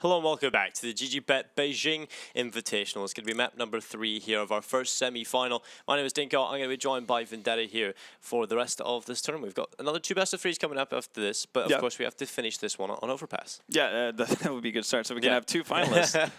Hello and welcome back to the GG.Bet Beijing Invitational. It's going to be map number 3 here of our first semi-final. My name is Dinko. I'm going to be joined by Vendetta here for the rest of this tournament. We've got another 2 best-of-3s coming up after this, but of course we have to finish this one on Overpass. Yeah, that would be a good start. So we can have 2 finalists.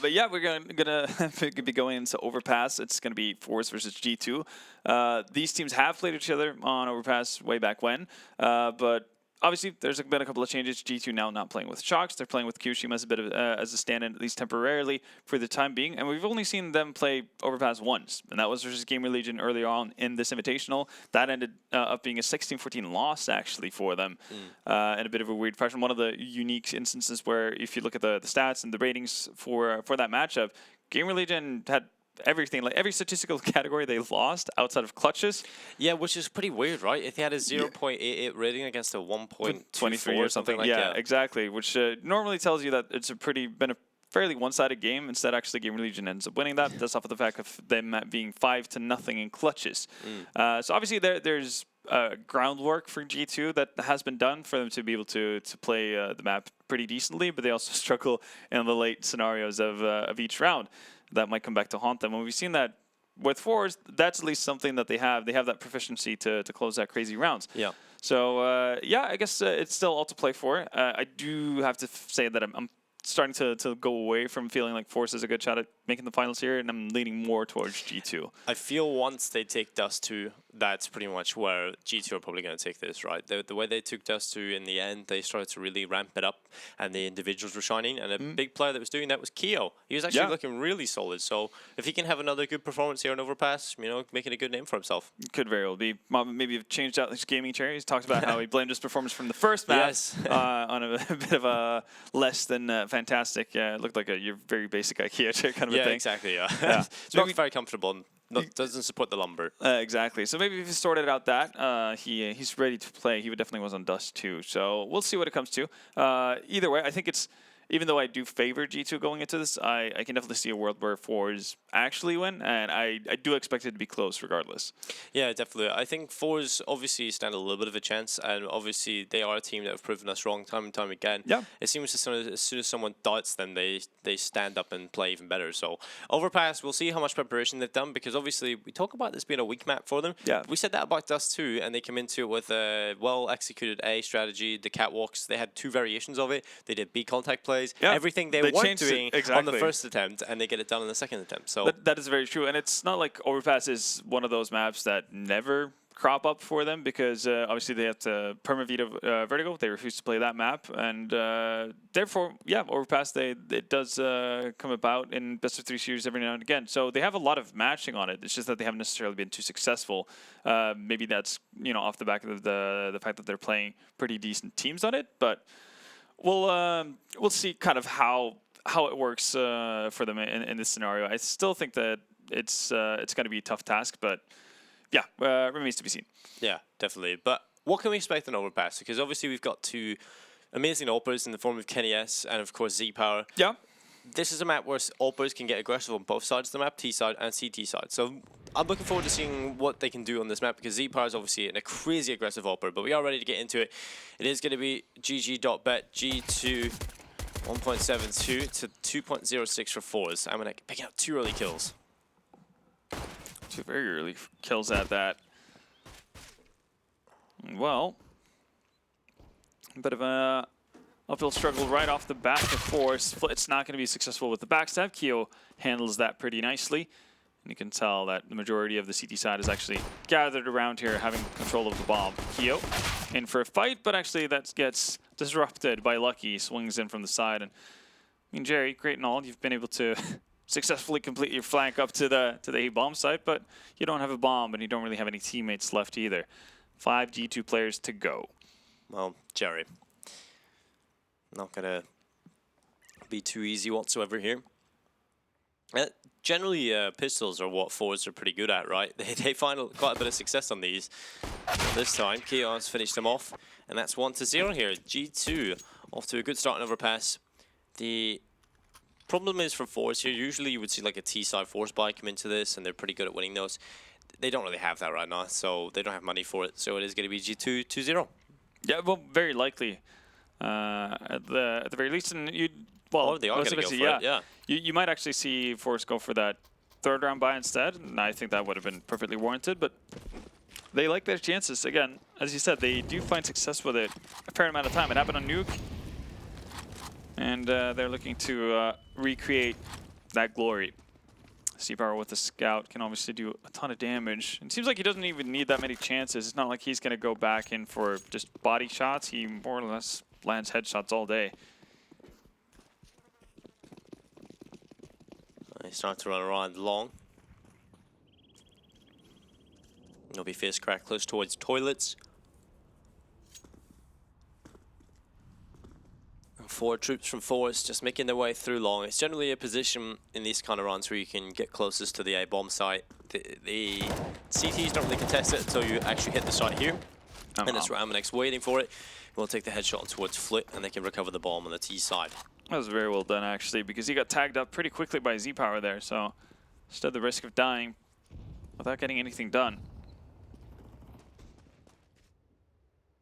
But yeah, we're gonna be going into Overpass. It's going to be forZe versus G2. These teams have played each other on Overpass way back when, but obviously, there's been a couple of changes. G2 now not playing with Shocks. They're playing with Kushima as a bit of as a stand-in, at least temporarily, for the time being. And we've only seen them play Overpass once, and that was versus Gamer Legion earlier on in this Invitational. That ended up being a 16-14 loss, actually, for them, and a bit of a weird fashion. One of the unique instances where, if you look at the stats and the ratings for that matchup, Gamer Legion had everything, like every statistical category they lost outside of clutches. Yeah, which is pretty weird, right? If they had a 0.88 rating against a 1.23 or something like that. Yeah, exactly. Which normally tells you that it's been a fairly one-sided game. Instead, actually, Gamer Legion ends up winning that. That's off of the fact of them being 5-0 in clutches. So obviously, there's groundwork for G2 that has been done for them to be able to play the map pretty decently, but they also struggle in the late scenarios of each round. That might come back to haunt them. When we've seen that with forZe, that's at least something that they have. They have that proficiency to close out crazy rounds. Yeah. So, yeah, I guess it's still all to play for. I do have to say that I'm starting to go away from feeling like forZe is a good shot at making the finals here, and I'm leaning more towards G2. I feel once they take Dust 2, that's pretty much where G2 are probably going to take this, right? The way they took Dust 2 in the end, they started to really ramp it up, and the individuals were shining, and a big player that was doing that was Keo. He was actually looking really solid, so if he can have another good performance here on Overpass, you know, making a good name for himself. Could very well be. Maybe changed out his gaming chair. He's talked about how he blamed his performance from the first map on a bit of a less than fantastic. It looked like your very basic IKEA chair kind of a thing. Yeah, exactly, yeah. It's not very comfortable and doesn't support the lumber. Exactly. So maybe if he sorted out that, he's ready to play. He definitely was on Dust too. So we'll see what it comes to. Either way, I think it's, even though I do favor G2 going into this, I can definitely see a world where forZe actually win, and I do expect it to be close regardless. Yeah, definitely. I think forZe obviously stand a little bit of a chance, and obviously they are a team that have proven us wrong time and time again. Yeah. It seems as soon as someone doubts them, they stand up and play even better. So Overpass, we'll see how much preparation they've done, because obviously we talk about this being a weak map for them. Yeah. We said that about Dust 2, and they come into it with a well-executed A strategy, the catwalks. They had 2 variations of it. They did B contact plays. Yeah. Everything they weren't doing on the first attempt, and they get it done on the second attempt. So that is very true, and it's not like Overpass is one of those maps that never crop up for them, because obviously they have to perma-veto Vertigo. They refuse to play that map, and therefore, yeah, Overpass, it does come about in best-of-3 series every now and again. So they have a lot of matching on it. It's just that they haven't necessarily been too successful. Maybe that's, you know, off the back of the fact that they're playing pretty decent teams on it, but we'll see kind of how it works for them in this scenario. I still think that it's going to be a tough task, but yeah, remains to be seen. Yeah, definitely. But what can we expect on Overpass? Because obviously we've got 2 amazing AWPers in the form of Kenny S and of course Z Power. Yeah. This is a map where AWPers can get aggressive on both sides of the map, T side and CT side. So I'm looking forward to seeing what they can do on this map, because Z Power is obviously a crazy aggressive AWPer, but we are ready to get into it. It is going to be GG.Bet G2 1.72 to 2.06 for forZe. I'm going to pick out 2 early kills. 2 very early kills at that. Well, a bit of a uphill struggle right off the bat for forZe. It's not going to be successful with the backstab. Keo handles that pretty nicely. And you can tell that the majority of the CT side is actually gathered around here, having control of the bomb. Keo in for a fight, but actually that gets disrupted by Lucky. He swings in from the side. And I mean, Jerry, great and all, you've been able to successfully complete your flank up to the A bomb site, but you don't have a bomb, and you don't really have any teammates left either. 5 G2 players to go. Well, Jerry, not gonna be too easy whatsoever here. Generally, pistols are what forZe are pretty good at, right? They find quite a bit of success on these. This time, Keon's finished them off, and that's 1-0 here. G2 off to a good start on Overpass. The problem is for forZe here, usually you would see like a T-side force buy come into this, and they're pretty good at winning those. They don't really have that right now, so they don't have money for it. So it is going to be G2 2-0. Yeah, well, very likely. At the very least, and well, Oh, they are going to go for it, yeah. You might actually see forZe go for that third round buy instead, and I think that would have been perfectly warranted, but they like their chances. Again, as you said, they do find success with it a fair amount of time. It happened on Nuke, and they're looking to recreate that glory. cPower with the scout can obviously do a ton of damage. It seems like he doesn't even need that many chances. It's not like he's going to go back in for just body shots. He more or less lands headshots all day. He's starting to run around long. There'll be face crack close towards toilets. And 4 troops from forZe just making their way through long. It's generally a position in these kind of runs where you can get closest to the A bomb site. The CTs don't really contest it until you actually hit the site here. And it's Ramanex waiting for it. We'll take the headshot towards Flit, and they can recover the bomb on the T side. That was very well done, actually, because he got tagged up pretty quickly by Z-Power there, so instead the risk of dying without getting anything done.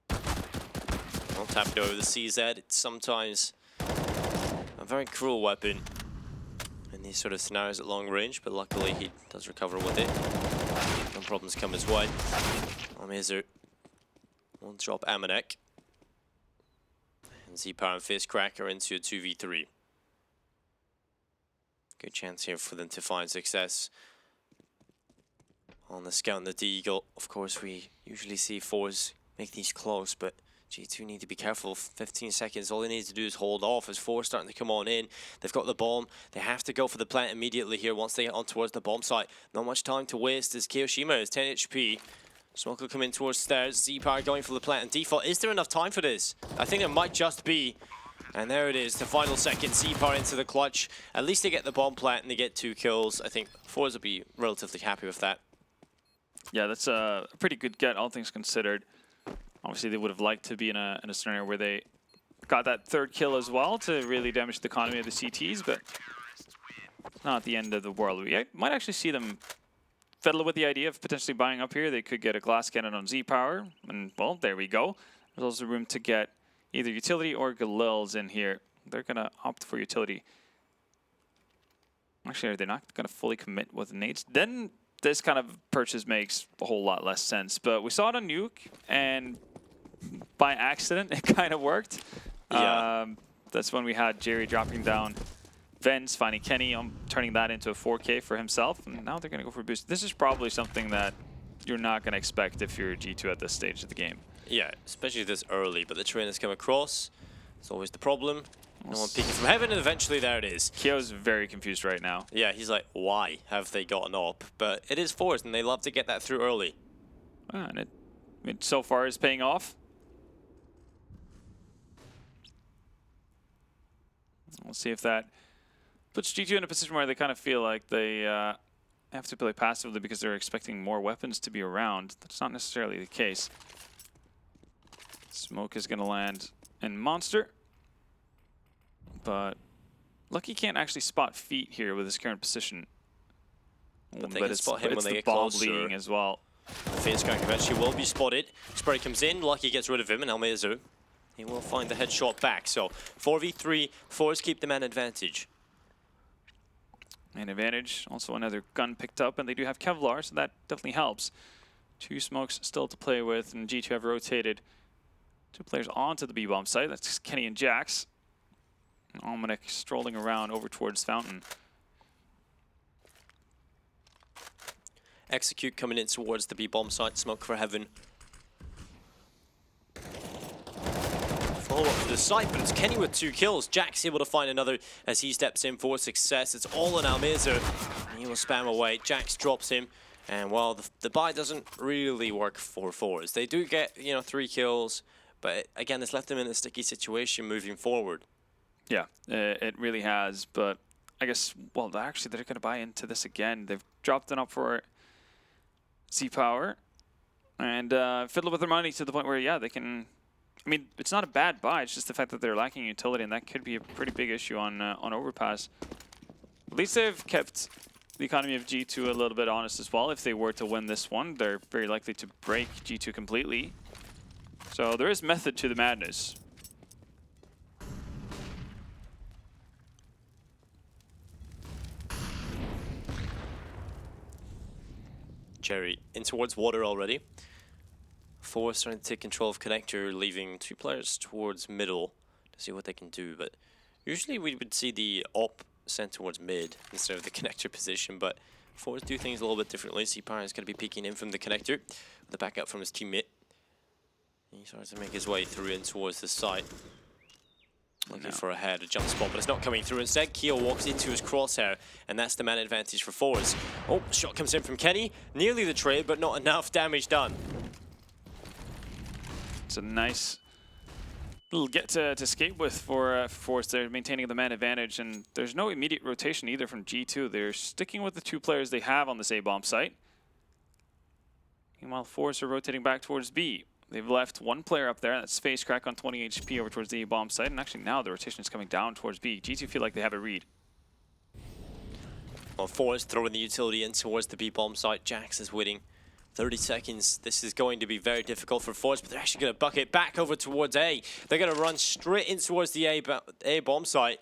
I'll tap it over the CZ. It's sometimes a very cruel weapon in these sort of scenarios at long range, but luckily he does recover with it. No problems come his way. Almezer will drop Amanek. And Z-Power and Face Cracker into a 2v3. Good chance here for them to find success on the Scout and the Deagle. Of course, we usually see forZe make these close, but G2 need to be careful. 15 seconds, all they need to do is hold off as forZe starting to come on in. They've got the bomb. They have to go for the plant immediately here once they get on towards the bomb site. Not much time to waste as Kiyoshima is 10 HP. Smoke will come in towards stairs. Z-Power going for the plant and default. Is there enough time for this? I think it might just be. And there it is, the final second. Z-Power into the clutch. At least they get the bomb plant and they get 2 kills. I think forZe will be relatively happy with that. Yeah, that's a pretty good get, all things considered. Obviously, they would have liked to be in a scenario where they got that 3rd kill as well to really damage the economy of the CTs, but it's not the end of the world. We might actually see them fiddle with the idea of potentially buying up here. They could get a glass cannon on Z-Power, and well, there we go. There's also room to get either utility or Galil's in here. They're going to opt for utility. Actually, they're not going to fully commit with nades. Then this kind of purchase makes a whole lot less sense. But we saw it on Nuke, and by accident, it kind of worked. Yeah. That's when we had Jerry dropping down Vens, finding Kenny, turning that into a 4K for himself. And now they're going to go for a boost. This is probably something that you're not going to expect if you're G2 at this stage of the game. Yeah, especially this early. But the train has come across. It's always the problem. No one peeking from heaven, and eventually there it is. Kyo's very confused right now. Yeah, he's like, why have they gotten up? But it is forZe, and they love to get that through early. And it so far is paying off. We'll see if that puts G2 in a position where they kind of feel like they have to play passively because they're expecting more weapons to be around. That's not necessarily the case. Smoke is going to land in Monster. But Lucky can't actually spot feet here with his current position. But they can spot him when they get bomb closer. bleeding as well. The face crack eventually will be spotted. Spray comes in, Lucky gets rid of him, and Almezu, he will find the headshot back. So 4v3, forZe keep the man advantage. Man advantage, also another gun picked up, and they do have Kevlar, so that definitely helps. 2 smokes still to play with, and G2 have rotated 2 players onto the B-bomb site. That's Kenny and Jax. And Almanac strolling around over towards Fountain. Execute coming in towards the B-bomb site, smoke for heaven. Follow up to the site, but it's Kenny with 2 kills. Jack's able to find another as he steps in for success. It's all on Almezer, and he will spam away. Jax drops him, and well, the buy doesn't really work for forZe. They do get, 3 kills, but again, it's left them in a sticky situation moving forward. Yeah, it really has, but I guess, well, actually, they're going to buy into this again. They've dropped it up for Z-Power and fiddle with their money to the point where, yeah, they can... I mean, it's not a bad buy. It's just the fact that they're lacking utility, and that could be a pretty big issue on Overpass. At least they've kept the economy of G2 a little bit honest as well. If they were to win this one, they're very likely to break G2 completely. So there is method to the madness. Jerry in towards water already. forZe starting to take control of connector, leaving 2 players towards middle to see what they can do. But usually we would see the op sent towards mid instead of the connector position, but forZe do things a little bit differently. cyber is going to be peeking in from the connector with the backup from his teammate. He starts to make his way through in towards the side. Looking for a head, a jump spot, but it's not coming through. Instead, Keo walks into his crosshair, and that's the man advantage for forZe. Oh, shot comes in from Kenny. Nearly the trade, but not enough damage done. It's a nice little get to escape with for forZe. They're maintaining the man advantage, and there's no immediate rotation either from G2. They're sticking with the 2 players they have on this A-bomb site. Meanwhile, forZe are rotating back towards B. They've left 1 player up there, that's Space Crack on 20 HP over towards the A-bomb site, and actually now the rotation is coming down towards B. G2 feel like they have a read. Well, forZe throwing the utility in towards the B-bomb site. Jax is waiting 30 seconds. This is going to be very difficult for forZe, but they're actually going to bucket back over towards A. They're going to run straight in towards the A-bomb site.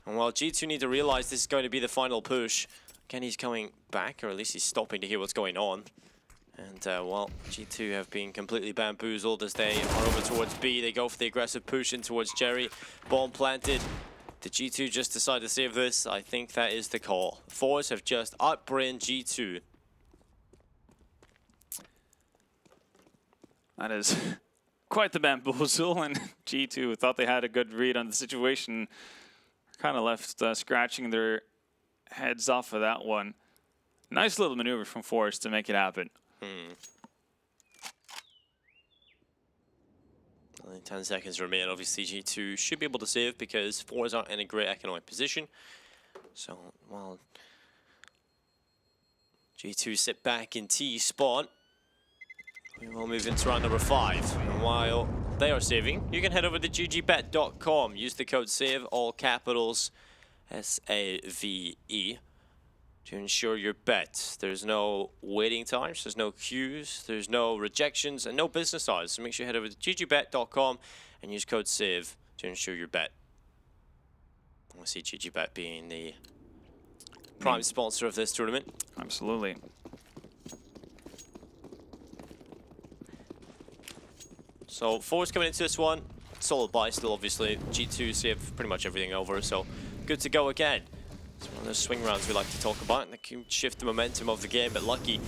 And while G2 need to realize this is going to be the final push, Kenny's coming back, or at least he's stopping to hear what's going on. And, well, G2 have been completely bamboozled as they are over towards B. They go for the aggressive push in towards Jerry. Bomb planted. Did G2 just decide to save this? I think that is the call. forZe have just outbrained G2. That is quite the bamboozle, and G2 thought they had a good read on the situation. Kind of left scratching their heads off of that one. Nice little maneuver from forZe to make it happen. Only 10 seconds remain. Obviously, G2 should be able to save because forZe aren't in a great economic position. So, while G2 sit back in T spot, we will move into round number 5. And while they are saving, you can head over to GG.Bet.com. Use the code SAVE, all capitals, SAVE, to ensure your bet. There's no waiting times, there's no queues, there's no rejections, and no business hours. So make sure you head over to GG.Bet.com and use code SAVE to ensure your bet. I see GG.Bet being the prime sponsor of this tournament. Absolutely. So forZe coming into this one, solid buy still obviously. G2 save pretty much everything over, so good to go again. It's one of those swing rounds we like to talk about, and that can shift the momentum of the game, but Lucky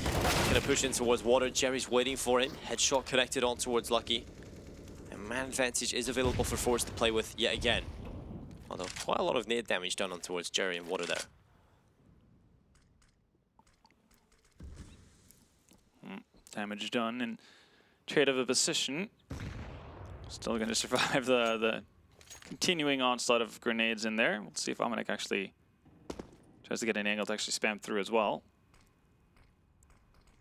going to push in towards water. Jerry's waiting for him. Headshot connected on towards Lucky. And man advantage is available for forZe to play with yet again. Although quite a lot of nade damage done on towards Jerry and water there. Damage done and trade of a position. Still going to survive the continuing onslaught of grenades in there. We'll see if Amanek actually tries to get an angle to actually spam through as well.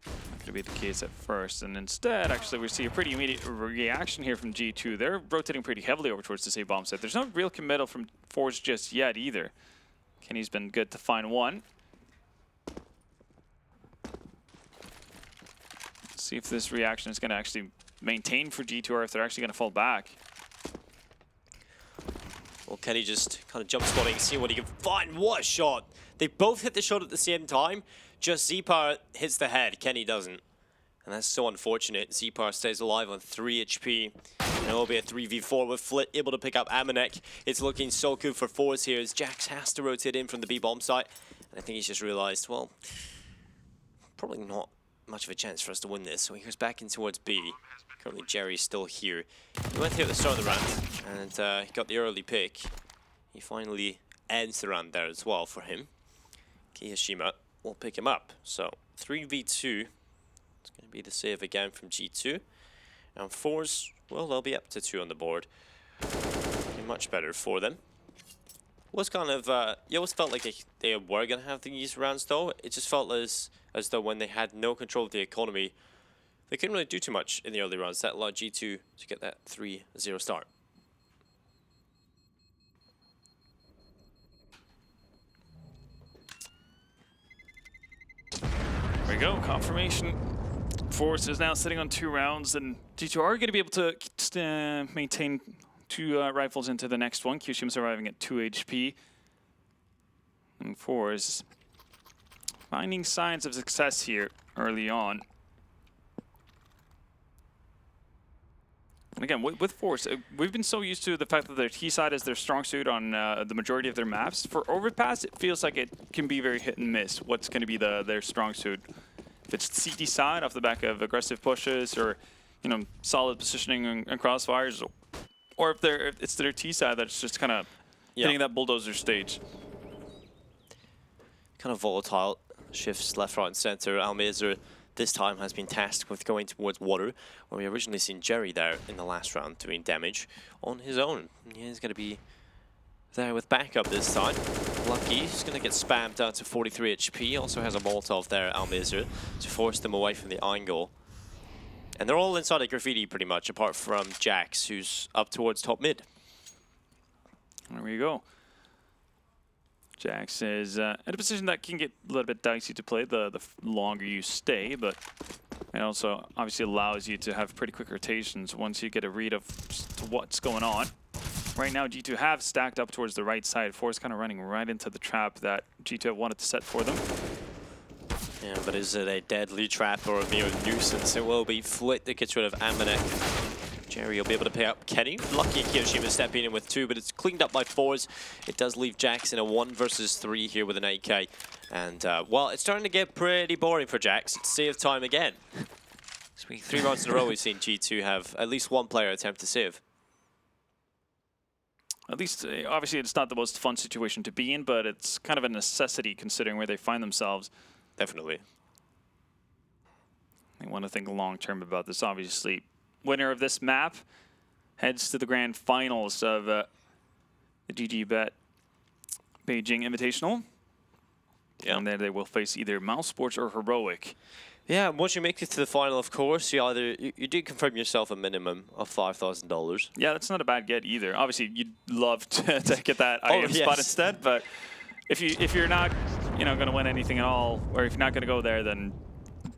Not going to be the case at first, and instead, actually, we see a pretty immediate reaction here from G2. They're rotating pretty heavily over towards this A-bomb site. There's no real committal from forZe just yet either. Kenny's been good to find one. Let's see if this reaction is going to actually maintain for G2 or if they're actually going to fall back. Well, Kenny just kind of jump spotting, seeing what he can find. What a shot! They both hit the shot at the same time. Just Zepar hits the head, Kenny doesn't. And that's so unfortunate. Zepar stays alive on 3 HP. And it will be a 3v4 with Flit able to pick up Amanek. It's looking so good for forZe here as Jax has to rotate in from the B-bomb site. And I think he's just realized, well, probably not much of a chance for us to win this. So he goes back in towards B. Currently Jerry's still here. He went here at the start of the round and he got the early pick. He finally ends the round there as well for him. Kiyashima will pick him up. So 3v2. It's going to be the save again from G2. And forZe, well, they'll be up to 2 on the board. Be much better for them. Was kind of, you always felt like they were going to have these rounds though. It just felt as though when they had no control of the economy, they couldn't really do too much in the early rounds. That allowed G2 to get that 3-0 start. There we go, confirmation. forZe is now sitting on 2 rounds, and G2 are going to be able to maintain 2 rifles into the next one. Kyushima surviving at 2 HP. And forZe finding signs of success here. early on. And again, with forZe, we've been so used to the fact that their T side is their strong suit on the majority of their maps. For Overpass, it feels like it can be very hit and miss. What's going to be their strong suit? If it's CT side off the back of aggressive pushes, or solid positioning and crossfires, or if it's their T side that's just kind of hitting that bulldozer stage. Kind of volatile shifts left, right, and center. almeza this time has been tasked with going towards water, where we originally seen Jerry there in the last round doing damage on his own. He's going to be there with backup this time. Lucky, he's going to get spammed down to 43 HP. Also has a Molotov there, almeza, to force them away from the angle. And they're all inside of graffiti pretty much, apart from Jax, who's up towards top mid. There we go. Jax is in a position that can get a little bit dicey to play the longer you stay, but it also obviously allows you to have pretty quick rotations once you get a read of what's going on. Right now, G2 have stacked up towards the right side. forZe kind of running right into the trap that G2 have wanted to set for them. Yeah, but is it a deadly trap or a mere nuisance? It will be Flit that gets rid of Amanek. Jerry will be able to pay up Kenny. Lucky Kiyoshima stepping in with 2, but it's cleaned up by forZe. It does leave Jax in a 1 versus 3 here with an 8K. And, well, it's starting to get pretty boring for Jax. It's save time again. 3 rounds in a row we've seen G2 have at least one player attempt to save. At least, obviously, it's not the most fun situation to be in, but it's kind of a necessity considering where they find themselves. Definitely. They want to think long-term about this, obviously. Winner of this map heads to the grand finals of the GG.Bet Beijing Invitational. Yeah. And then they will face either mousesports or Heroic. Yeah, once you make it to the final, of course, you do confirm yourself a minimum of $5,000. Yeah, that's not a bad get either. Obviously, you'd love to get that IEM spot instead, but if you're not going to win anything at all, or if you're not going to go there, then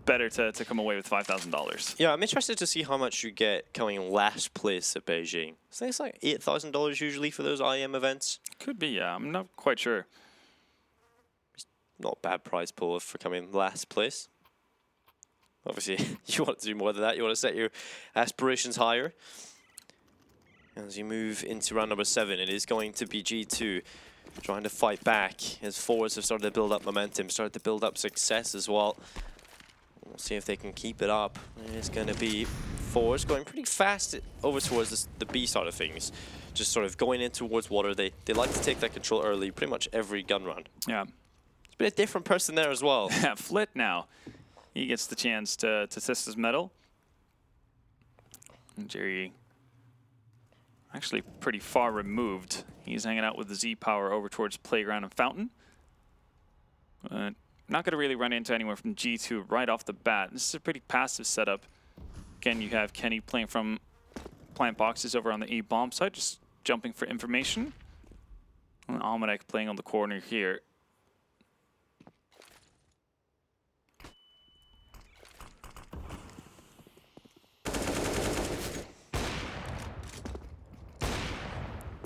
better to come away with $5,000. Yeah, I'm interested to see how much you get coming last place at Beijing. I think it's like $8,000 usually for those IEM events. Could be, yeah. I'm not quite sure. It's not a bad prize pool for coming last place. Obviously, you want to do more than that. You want to set your aspirations higher. As you move into round number 7, it is going to be G2 trying to fight back as forZe have started to build up momentum, started to build up success as well. We'll see if they can keep it up. It's going to be forZe going pretty fast over towards the B side of things. Just sort of going in towards water. They like to take that control early, pretty much every gun run. Yeah. It's been a different person there as well. Yeah, Flit now. He gets the chance to test his mettle. And Jerry actually pretty far removed. He's hanging out with the Z Power over towards Playground and Fountain. Not going to really run into anyone from G2 right off the bat. This is a pretty passive setup. Again, you have Kenny playing from plant boxes over on the A-bomb side, just jumping for information. And Almanac playing on the corner here.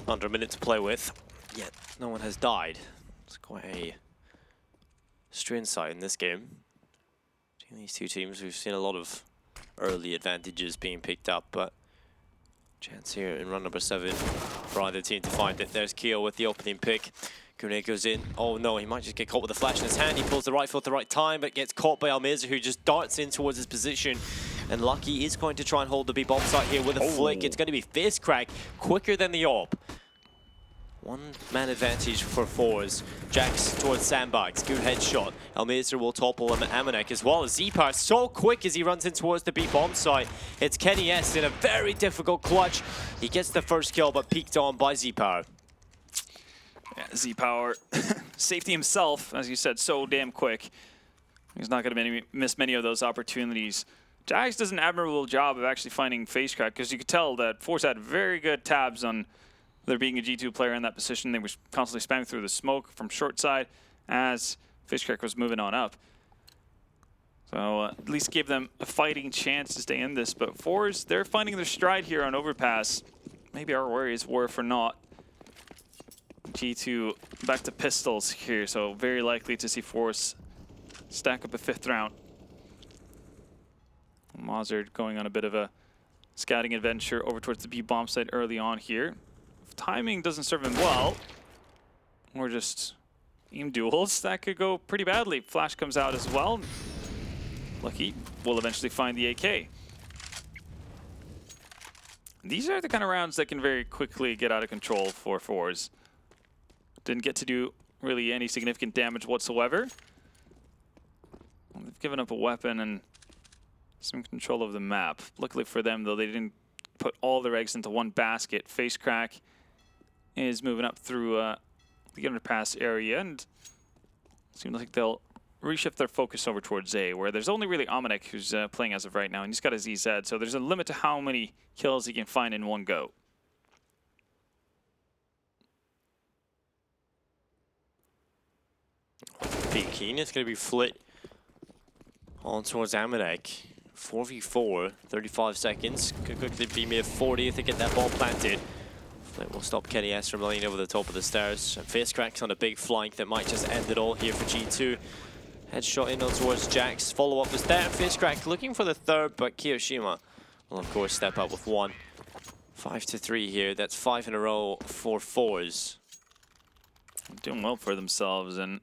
Under a minute to play with, yet no one has died. It's quite a strange sight in this game. Between these two teams, we've seen a lot of early advantages being picked up, but chance here in run number 7 for either team to find it. There's Keo with the opening pick. Grenade goes in. Oh no, he might just get caught with a flash in his hand. He pulls the rifle at the right time, but gets caught by almeza, who just darts in towards his position. And Lucky is going to try and hold the B-bomb site here with a flick. It's going to be fist crack, quicker than the AWP. One-man advantage for forZe. Jax towards sandbags. Good headshot. almeza will topple Amanek as well as Z-Power so quick as he runs in towards the B-bomb site. It's Kenny S in a very difficult clutch. He gets the first kill, but peeked on by Z-Power. Yeah, Z-Power, safety himself, as you said, so damn quick. He's not going to miss many of those opportunities. Jax does an admirable job of actually finding face crack, because you could tell that forZe had very good tabs on there being a G2 player in that position. They were constantly spamming through the smoke from short side as Fishcrack was moving on up. So at least give them a fighting chance to stay in this. But forZe, they're finding their stride here on Overpass. Maybe our worries were for naught. G2 back to pistols here, so very likely to see forZe stack up a 5th round. Mozart going on a bit of a scouting adventure over towards the B bomb site early on here. If timing doesn't serve him well, or just aim duels, that could go pretty badly. Flash comes out as well. Lucky will eventually find the AK. These are the kind of rounds that can very quickly get out of control for forZe. Didn't get to do really any significant damage whatsoever. They've given up a weapon and some control of the map. Luckily for them, though, they didn't put all their eggs into one basket. Face Crack is moving up through the underpass area, and seems like they'll reshift their focus over towards A, where there's only really Amanek who's playing as of right now, and he's got a ZZ, so there's a limit to how many kills he can find in one go. Big Keen is going to be flit on towards Amanek. 4v4, 35 seconds. Could quickly be mere 40 if they get that ball planted. Flit will stop Kenny S from laying over the top of the stairs. And Face Crack's on a big flank that might just end it all here for G2. Headshot in on towards Jax. Follow-up is there. Face Crack looking for the third, but Kiyoshima will, of course, step up with one. 5-3 here. That's 5 in a row for forZe. Doing well for themselves, and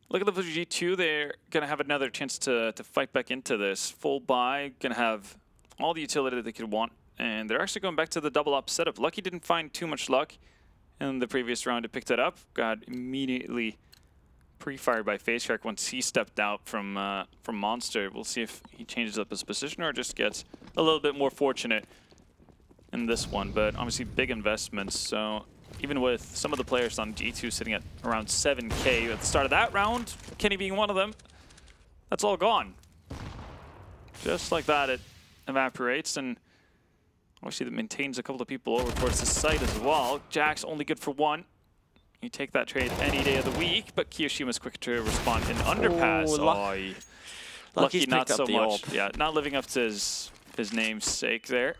look at the G2. They're going to have another chance to fight back into this. Full buy, going to have all the utility that they could want, and they're actually going back to the double up setup. Lucky didn't find too much luck in the previous round to pick that up. Got immediately pre-fired by Face Crack once he stepped out from Monster. We'll see if he changes up his position or just gets a little bit more fortunate in this one. But obviously big investments, so even with some of the players on G2 sitting at around 7K at the start of that round, Kenny being one of them, that's all gone. Just like that, it evaporates, and obviously that maintains a couple of people over towards the site as well. Jax only good for one. You take that trade any day of the week, but Kiyoshima's quick to respond in underpass. Lucky not so much. Yeah, not living up to his namesake there.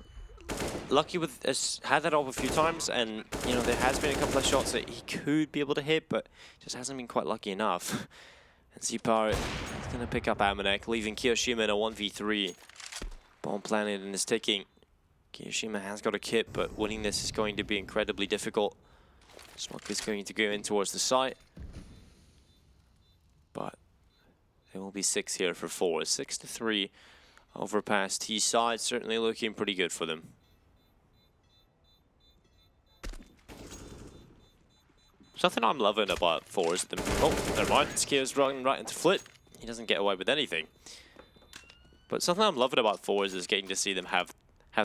Lucky has had that up a few times, and you know there has been a couple of shots that he could be able to hit, but just hasn't been quite lucky enough. And Z-Power is going to pick up Amanek, leaving Kiyoshima in a 1v3. Bomb planted and is ticking. Kiyoshima has got a kit, but winning this is going to be incredibly difficult. Smoke is going to go in towards the site, but there will be 6 here for forZe. 6-3. Overpass T side, certainly looking pretty good for them. Something I'm loving about forZe. Oh, never mind. Skio's running right into Flit. He doesn't get away with anything. But something I'm loving about forZe is getting to see them have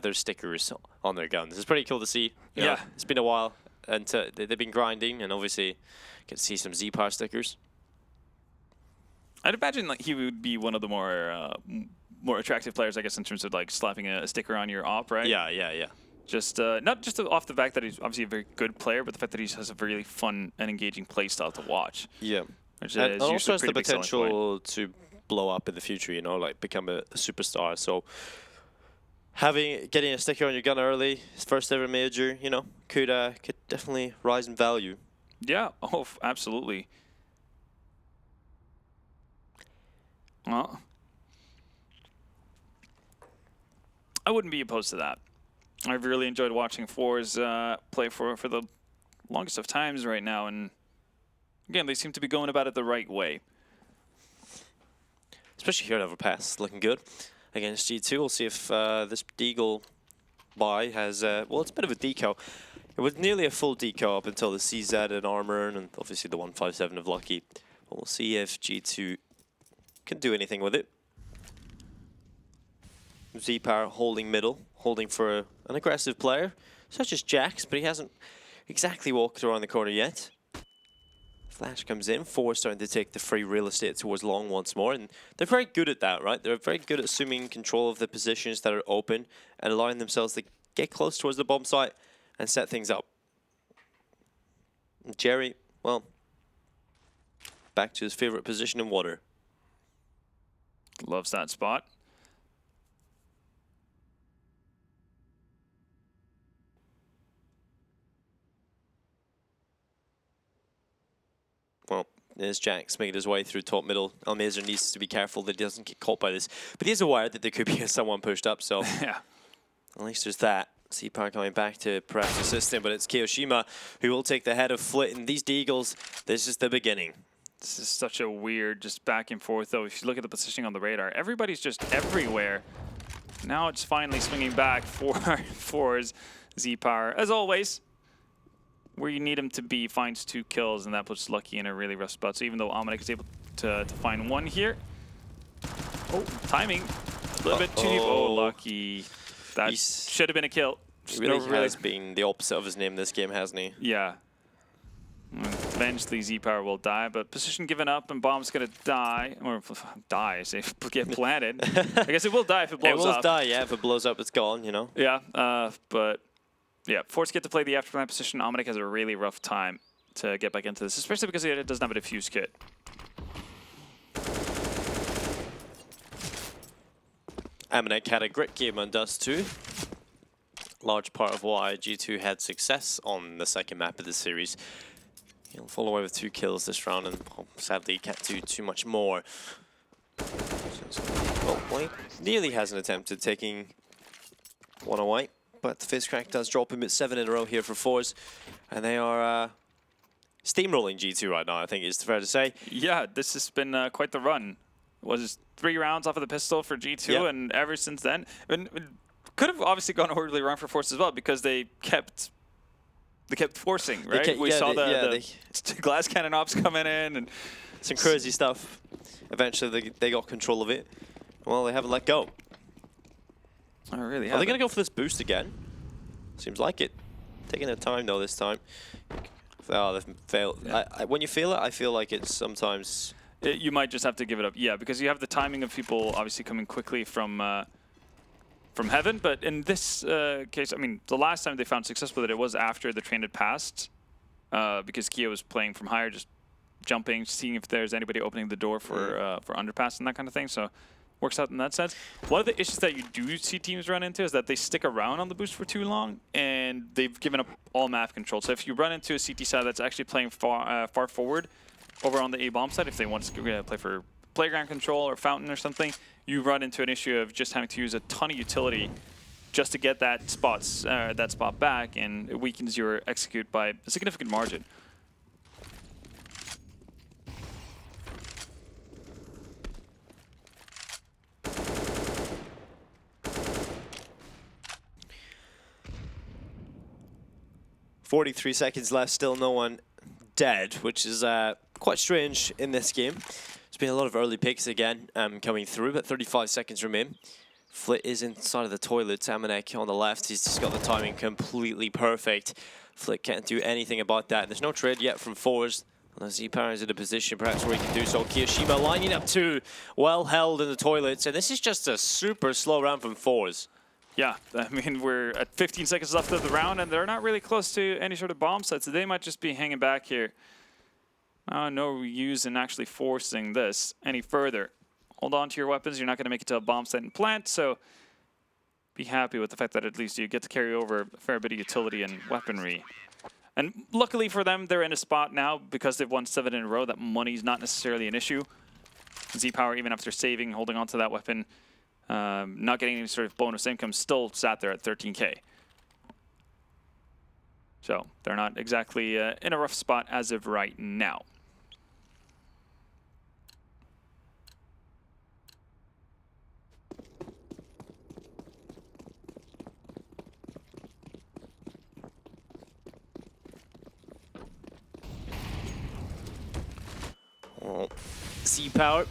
their stickers on their guns. It's pretty cool to see. You know, it's been a while, and they've been grinding, and obviously get to see some Z-Power stickers. I'd imagine like he would be one of the more attractive players, I guess, in terms of like slapping a sticker on your op, right? Yeah. Just not just off the fact that he's obviously a very good player, but the fact that he has a really fun and engaging play style to watch. Yeah, which and is also has the pretty potential to blow up in the future. You know, like become a superstar. So getting a sticker on your gun early, his first ever major, you know, could definitely rise in value. Yeah. Oh, absolutely. Well, I wouldn't be opposed to that. I've really enjoyed watching forZe play for the longest of times right now, and again, they seem to be going about it the right way. Especially here at Overpass, looking good against G2. We'll see if this Deagle buy has, well, it's a bit of a deco. It was nearly a full deco up until the CZ and armor, and obviously the 157 of Lucky. But we'll see if G2 can do anything with it. Z-Power holding middle, holding for an aggressive player, such as Jax, but he hasn't exactly walked around the corner yet. Flash comes in, forZe starting to take the free real estate towards long once more, and they're very good at that, right? They're very good at assuming control of the positions that are open and allowing themselves to get close towards the bomb site and set things up. And Jerry, well, back to his favorite position in water. Loves that spot. Well, as Jack's making his way through top middle. Almazer needs to be careful that he doesn't get caught by this. But he is aware that there could be someone pushed up, so yeah. At least there's that. C-Power coming back to perhaps assist him, but it's Kiyoshima who will take the head of Flit. And these Deagles, this is the beginning. This is such a weird just back and forth, though. If you look at the positioning on the radar, everybody's just everywhere. Now it's finally swinging back for Z-Power. As always, where you need him to be, finds 2 kills, and that puts Lucky in a really rough spot. So even though Amanek is able to find 1 here. Oh, timing. A little bit too deep. Oh, Lucky. That should have been a kill. He really has been the opposite of his name this game, hasn't he? Yeah. Eventually Z-Power will die, but position given up and bomb's gonna die. Or die, I say, get planted. I guess it will die if it blows up. It will die, yeah. If it blows up, it's gone, you know? Yeah, but yeah, forZe get to play the afterplant position. Amanek has a really rough time to get back into this, especially because it doesn't have a defuse kit. Amanek had a great game on Dust 2. Large part of why G2 had success on the second map of the series. He'll fall away with 2 kills this round and sadly can't do too much more. Oh, well, he nearly hasn't attempted taking 1 away, but the Fizz Crack does drop him at 7 in a row here for forZe. And they are steamrolling G2 right now, I think it's fair to say. Yeah, this has been quite the run. Was 3 rounds off of the pistol for G2, and ever since then, and could have obviously gone horribly wrong for forZe as well because they kept forcing, right? We saw the glass cannon ops coming in and some crazy stuff. Eventually, they got control of it. Well, they haven't let go. I really Are they going to go for this boost again? Seems like it. Taking their time though this time. Oh, they've failed. Yeah. When you feel it, I feel like it's sometimes. You might just have to give it up. Yeah, because you have the timing of people obviously coming quickly from heaven. But in this case, I mean, the last time they found success with it, it was after the train had passed, because Kyo was playing from higher, just jumping, seeing if there's anybody opening the door for underpass and that kind of thing. So works out in that sense. One of the issues that you do see teams run into is that they stick around on the boost for too long, and they've given up all map control. So if you run into a CT side that's actually playing far forward, over on the A-bomb side, if they want to play for playground control or fountain or something, you run into an issue of just having to use a ton of utility just to get that spot back, and it weakens your execute by a significant margin. "43 seconds left, still no one dead," which is quite strange in this game. There's been a lot of early picks again coming through, but 35 seconds remain. Flit is inside of the toilet. Amanek on the left. He's just got the timing completely perfect. Flit can't do anything about that. There's no trade yet from forZe. Z-Power is in a position perhaps where he can do so. Kiyoshima lining up 2, well held in the toilets. And this is just a super slow round from forZe. Yeah, I mean, we're at 15 seconds left of the round, and they're not really close to any sort of bomb site, so they might just be hanging back here. No use in actually forcing this any further. Hold on to your weapons. You're not going to make it to a bomb site and plant, so be happy with the fact that at least you get to carry over a fair bit of utility and weaponry. And luckily for them, they're in a spot now because they've won 7 in a row that money's not necessarily an issue. Z-Power, even after saving, holding on to that weapon, not getting any sort of bonus income, still sat there at 13K. So they're not exactly in a rough spot as of right now. Well, C-Power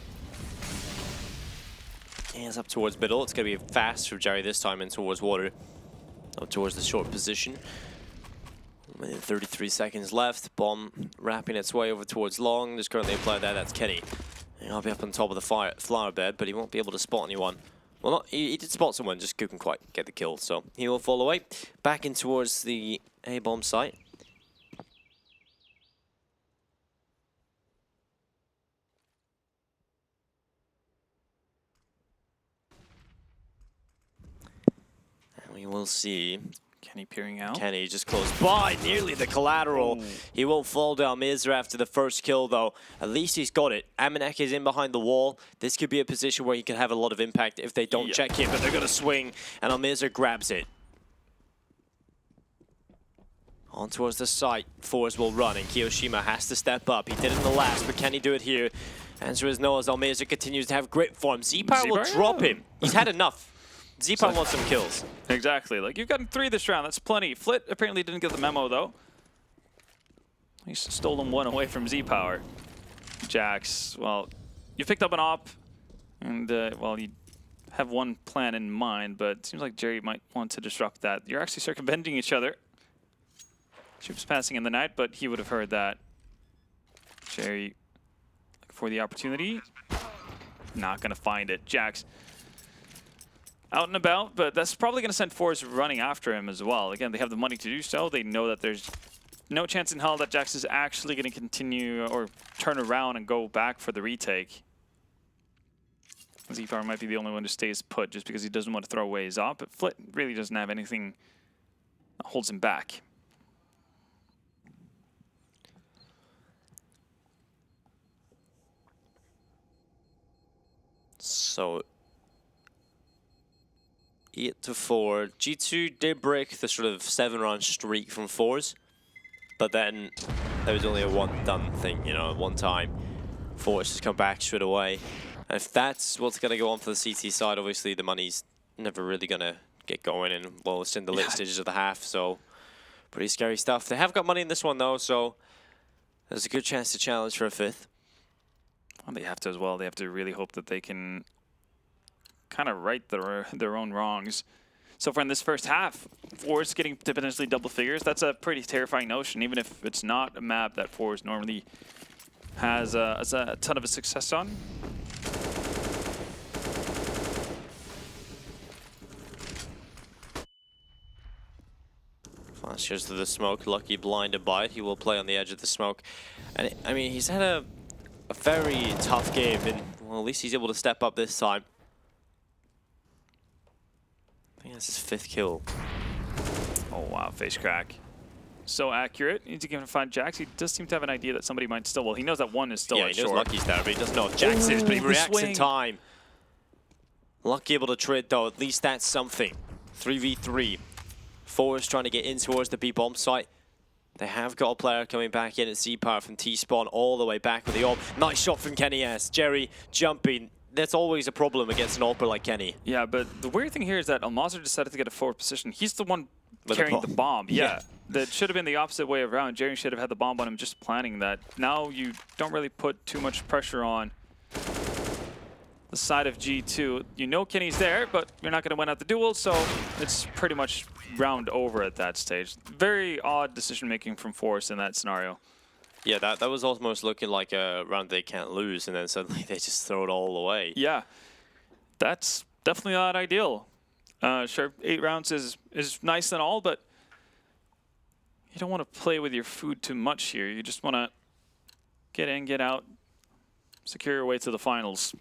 is up towards middle. It's going to be fast for Jerry this time and towards water. Up towards the short position. 33 seconds left. Bomb wrapping its way over towards long. There's currently a player there. That's Kenny. And he'll be up on top of the flower bed, but he won't be able to spot anyone. Well, he did spot someone, just couldn't quite get the kill. So he will fall away. Back in towards the A-bomb site. And we will see Kenny peering out. Kenny just close by, nearly the collateral. Oh. He won't fall down Mirza after the first kill, though. At least he's got it. Amanek is in behind the wall. This could be a position where he can have a lot of impact if they don't check him, but they're going to swing, and Almirza grabs it. On towards the site, forZe will run, and Kiyoshima has to step up. He did it in the last, but can he do it here? Answer is no, as Almirza continues to have grip for him. Z-Power will drop him. He's had enough. Z-Power wants some kills. Exactly. Like, you've gotten 3 this round. That's plenty. Flit apparently didn't get the memo, though. He's stolen 1 away from Z-Power. Jax, well, you picked up an op, and, well, you have one plan in mind, but it seems like Jerry might want to disrupt that. You're actually circumventing each other. She was passing in the night, but he would have heard that. Jerry, looking for the opportunity. Not going to find it. Jax out and about, but that's probably going to send forZe running after him as well. Again, they have the money to do so. They know that there's no chance in hell that Jax is actually going to continue or turn around and go back for the retake. Z-Power might be the only one who stays put just because he doesn't want to throw away his op, but Flit really doesn't have anything that holds him back. So 8-4. G2 did break the sort of 7-round streak from forZe, but then there was only a one-done thing, you know, one time. forZe just come back straight away. And if that's what's going to go on for the CT side, obviously the money's never really going to get going, and well, it's in the late stages of the half, so pretty scary stuff. They have got money in this one though, so there's a good chance to challenge for a 5th. Well, they have to as well. They have to really hope that they can kind of right their own wrongs. So far in this first half, forZe getting to potentially double figures, that's a pretty terrifying notion, even if it's not a map that forZe normally has a ton of success on. Flash goes to the smoke. Lucky blinded by it. He will play on the edge of the smoke. And I mean, he's had a very tough game, and well, at least he's able to step up this time. I think that's his 5th kill. Oh wow, face crack. So accurate. You need to give him 5 Jax. He does seem to have an idea that somebody might still, well, he knows that one is still yeah, at he knows short. Lucky's there, but he doesn't know if Jax is, but he reacts in swing. time. Lucky able to trade though, at least that's something. 3v3. forZe trying to get in towards the B bomb site. They have got a player coming back in at Z-Power from T-Spawn all the way back with the AWP. Nice shot from Kenny S. Jerry jumping. That's always a problem against an AWPer like Kenny. Yeah, but the weird thing here is that Almirza decided to get a forward position. He's the one carrying the bomb. Yeah. That should have been the opposite way around. Jerry should have had the bomb on him, just planning that. Now you don't really put too much pressure on the side of G2. You know Kenny's there, but you're not going to win out the duel, so it's pretty much round over at that stage. Very odd decision-making from forZe in that scenario. Yeah, that was almost looking like a round they can't lose, and then suddenly they just throw it all away. Yeah, that's definitely not ideal. Sure, 8 rounds is nice and all, but you don't want to play with your food too much here. You just want to get in, get out, secure your way to the finals.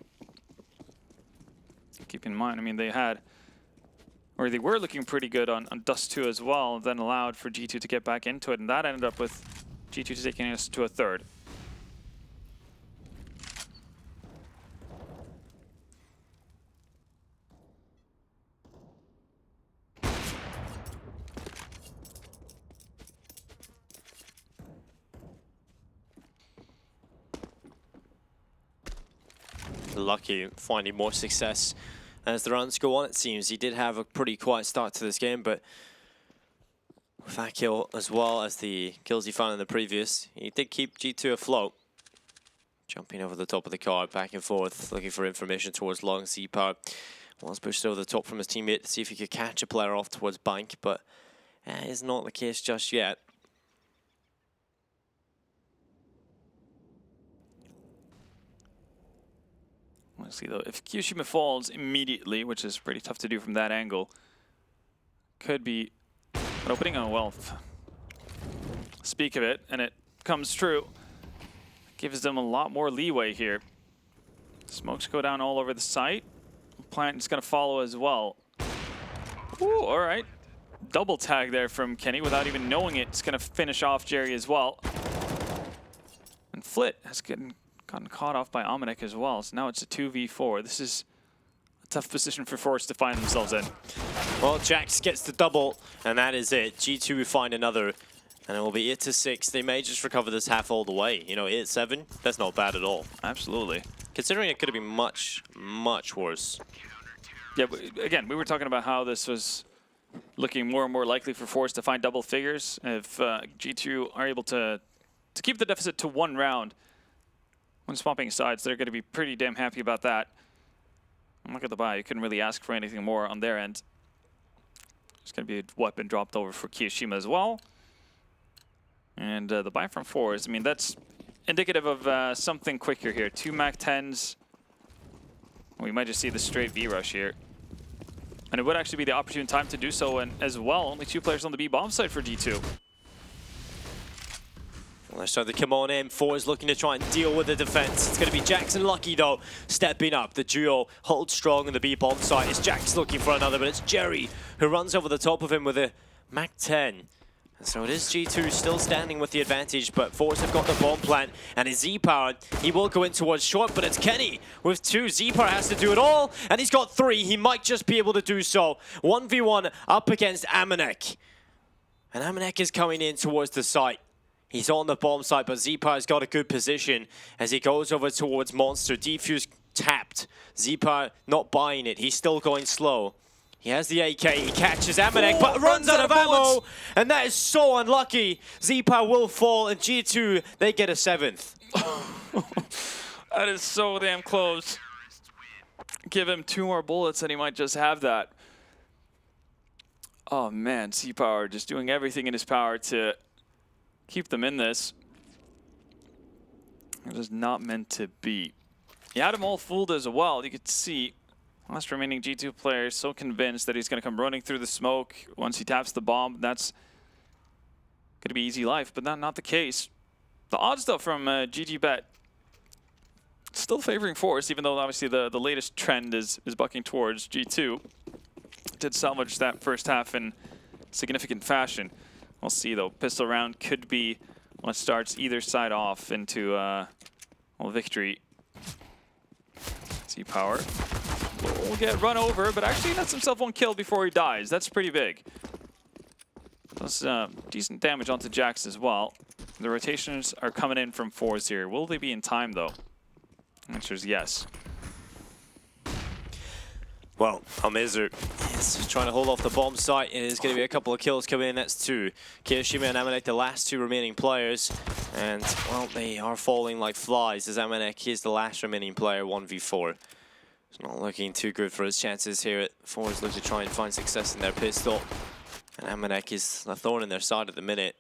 Keep in mind, I mean, they were looking pretty good on Dust 2 as well, then allowed for G2 to get back into it, and that ended up with G2 taking us to a 3rd. Lucky finding more success as the rounds go on, it seems. He did have a pretty quiet start to this game, but with that kill as well as the kills he found in the previous, he did keep G2 afloat. Jumping over the top of the card, back and forth, looking for information towards long Z-Power. Was pushed over the top from his teammate to see if he could catch a player off towards Bank, but that is not the case just yet. Let's see though, if Kiyoshima falls immediately, which is pretty tough to do from that angle, could be an opening. Oh well, speak of it, and it comes true. Gives them a lot more leeway here. Smokes go down all over the site. Plant is going to follow as well. Ooh, all right. double tag there from Kenny without even knowing it. It's going to finish off Jerry as well. And Flit has gotten caught off by Amanek as well. So now it's a 2v4. This is a tough position for forZe to find themselves in. Well, Jax gets the double, and that is it. G2 will find another, and it will be 8-6. They may just recover this half all the way. You know, 8-7, that's not bad at all. Absolutely. Considering it could have been much, much worse. Yeah, but again, we were talking about how this was looking more and more likely for forZe to find double figures. If G2 are able to keep the deficit to 1 round when swapping sides, they're going to be pretty damn happy about that. And look at the buy. You couldn't really ask for anything more on their end. There's going to be a weapon dropped over for Kiyoshima as well. And the buy from forZe, I mean, that's indicative of something quicker here. 2 MAC-10s. We might just see the straight V-rush here. And it would actually be the opportune time to do so, and as well, only 2 players on the B-bomb side for G2. Well, they're starting to come on in. forZe looking to try and deal with the defense. It's going to be Jax and Lucky, though, stepping up. The duo holds strong on the B-bomb side. It's Jax looking for another, but it's Jerry who runs over the top of him with a MAC-10. And so it is G2 still standing with the advantage, but forZe have got the bomb plant, and his Z-Power, he will go in towards short, but it's Kenny with 2. Z-Power has to do it all, and he's got 3. He might just be able to do so. 1v1 up against Amanek. And Amanek is coming in towards the site. He's on the bomb site, but Z-Power's got a good position as he goes over towards Monster. Defuse tapped. Z-Power not buying it. He's still going slow. He has the AK. He catches Amanek, but runs out of ammo. And that is so unlucky. Z-Power will fall, and G2, they get a 7th. That is so damn close. Give him 2 more bullets, and he might just have that. Oh, man. Z-Power just doing everything in his power to keep them in this. It was not meant to be. He had them all fooled as well. You could see last remaining G2 player is so convinced that he's going to come running through the smoke once he taps the bomb. That's going to be easy life, but not the case. The odds, though, from GG.Bet still favoring forZe, even though obviously the latest trend is bucking towards G2. Did salvage that first half in significant fashion. We'll see, though. Pistol round could be what starts either side off into well, victory. Z-Power will get run over, but actually nets himself 1 kill before he dies. That's pretty big. Does decent damage onto Jax as well. The rotations are coming in from forZe here. Will they be in time, though? The answer is yes. Well, Almizer is trying to hold off the bomb site, and there's going to be a couple of kills coming in. That's 2. Kiyoshima and Amanek, the last 2 remaining players. And, well, they are falling like flies as Amanek is the last remaining player, 1v4. It's not looking too good for his chances here at forZe. Look to try and find success in their pistol. And Amanek is a thorn in their side at the minute.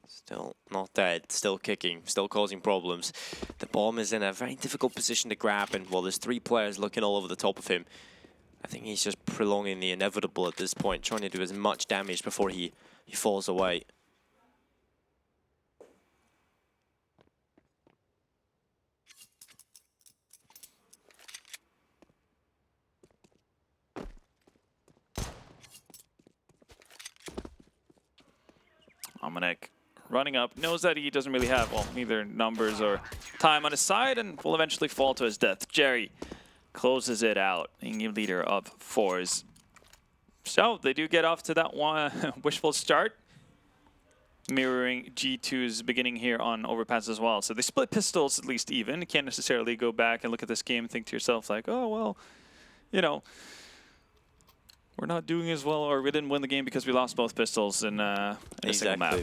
Still not dead, still kicking, still causing problems. The bomb is in a very difficult position to grab, and while there's 3 players looking all over the top of him, I think he's just prolonging the inevitable at this point, trying to do as much damage before he falls away. Amanek running up, knows that he doesn't really have, well, either numbers or time on his side, and will eventually fall to his death. Jerry closes it out, being leader of forZe. So they do get off to that one wishful start, mirroring G2's beginning here on Overpass as well. So they split pistols at least even. You can't necessarily go back and look at this game and think to yourself like, oh, well, you know, we're not doing as well, or we didn't win the game because we lost both pistols in a single map.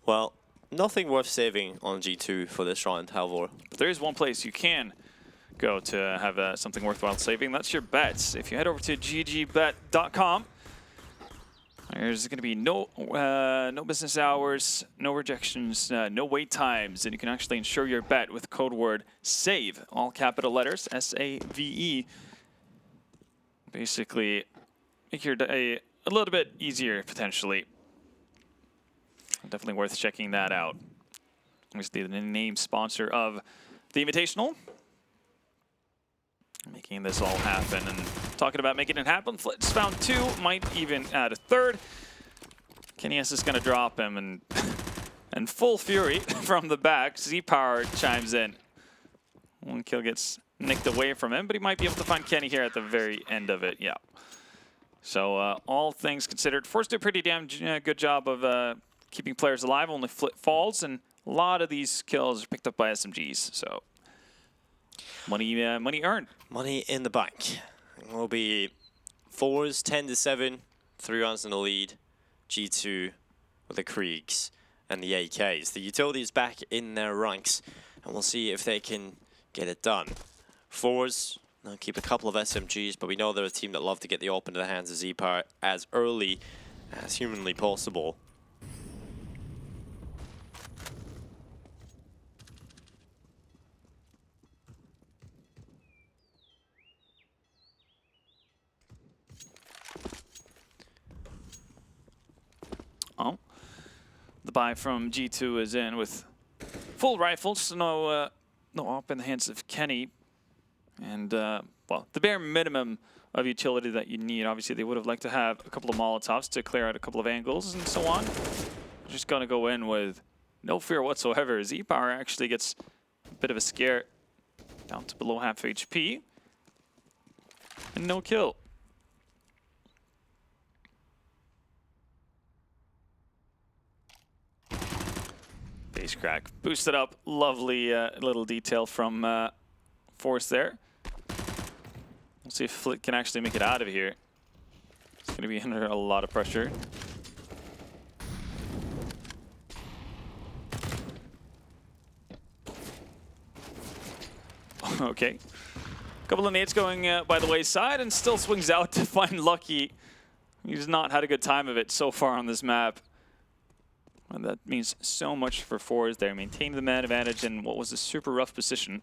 Well, nothing worth saving on G2 for this round, however. But there is one place you can go to have something worthwhile saving. That's your bets. If you head over to GG.Bet.com, there's going to be no business hours, no rejections, no wait times, and you can actually ensure your bet with code word SAVE, all capital letters, S-A-V-E. Basically, make your day a little bit easier, potentially. Definitely worth checking that out. Obviously, the name sponsor of the Invitational. making this all happen. And talking about making it happen, Flitz found 2, might even add a 3rd. kennyS is going to drop him, and full fury from the back. Z-Power chimes in. 1 kill gets nicked away from him, but he might be able to find Kenny here at the very end of it. Yeah. So all things considered, forZe did a pretty damn good job of keeping players alive. Only Flit falls, and a lot of these kills are picked up by SMGs. So money earned. Money in the bank. It will be forZe 10-7, 3 rounds in the lead. G2 with the Kriegs and the AKs. The utilities back in their ranks, and we'll see if they can get it done. forZe, they'll keep a couple of SMGs, but we know they're a team that love to get the AWP into the hands of Z-Power as early as humanly possible. Oh, the buy from G2 is in with full rifles, no AWP in the hands of Kenny. And, well, the bare minimum of utility that you need. Obviously, they would have liked to have a couple of Molotovs to clear out a couple of angles and so on. Just going to go in with no fear whatsoever. Z-Power actually gets a bit of a scare down to below half HP. And no kill. Base crack. Boosted up. Lovely little detail from forZe there. We'll see if Flit can actually make it out of here. It's going to be under a lot of pressure. Okay. Couple of nades going by the wayside, and still swings out to find Lucky. He's not had a good time of it so far on this map. And that means so much for forZe there. Maintain the man advantage in what was a super rough position.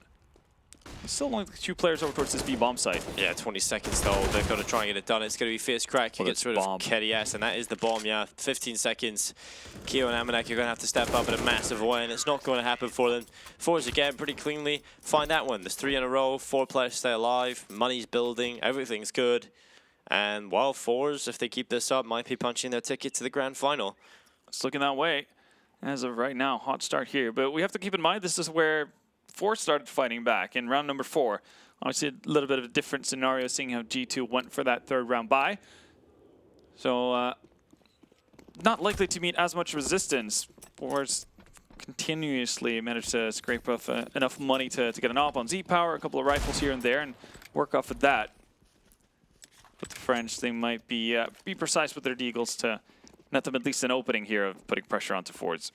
Still only 2 players over towards this B bomb site. Yeah, 20 seconds though. They've got to try and get it done. It's going to be Fierce Crack who gets rid of kennyS, and that is the bomb, yeah. 15 seconds. Keo and Amanek are going to have to step up in a massive way, and it's not going to happen for them. forZe again, pretty cleanly. Find that one. There's 3 in a row. 4 players stay alive. Money's building. Everything's good. And, well, forZe, if they keep this up, might be punching their ticket to the grand final. It's looking that way as of right now. Hot start here. But we have to keep in mind this is where forZe started fighting back in round number 4. Obviously, a little bit of a different scenario, seeing how G2 went for that 3rd round bye. So, not likely to meet as much resistance. forZe continuously managed to scrape off enough money to get an AWP on Z-Power, a couple of rifles here and there, and work off of that. But the French, they might be precise with their deagles to net them at least an opening here of putting pressure onto forZe.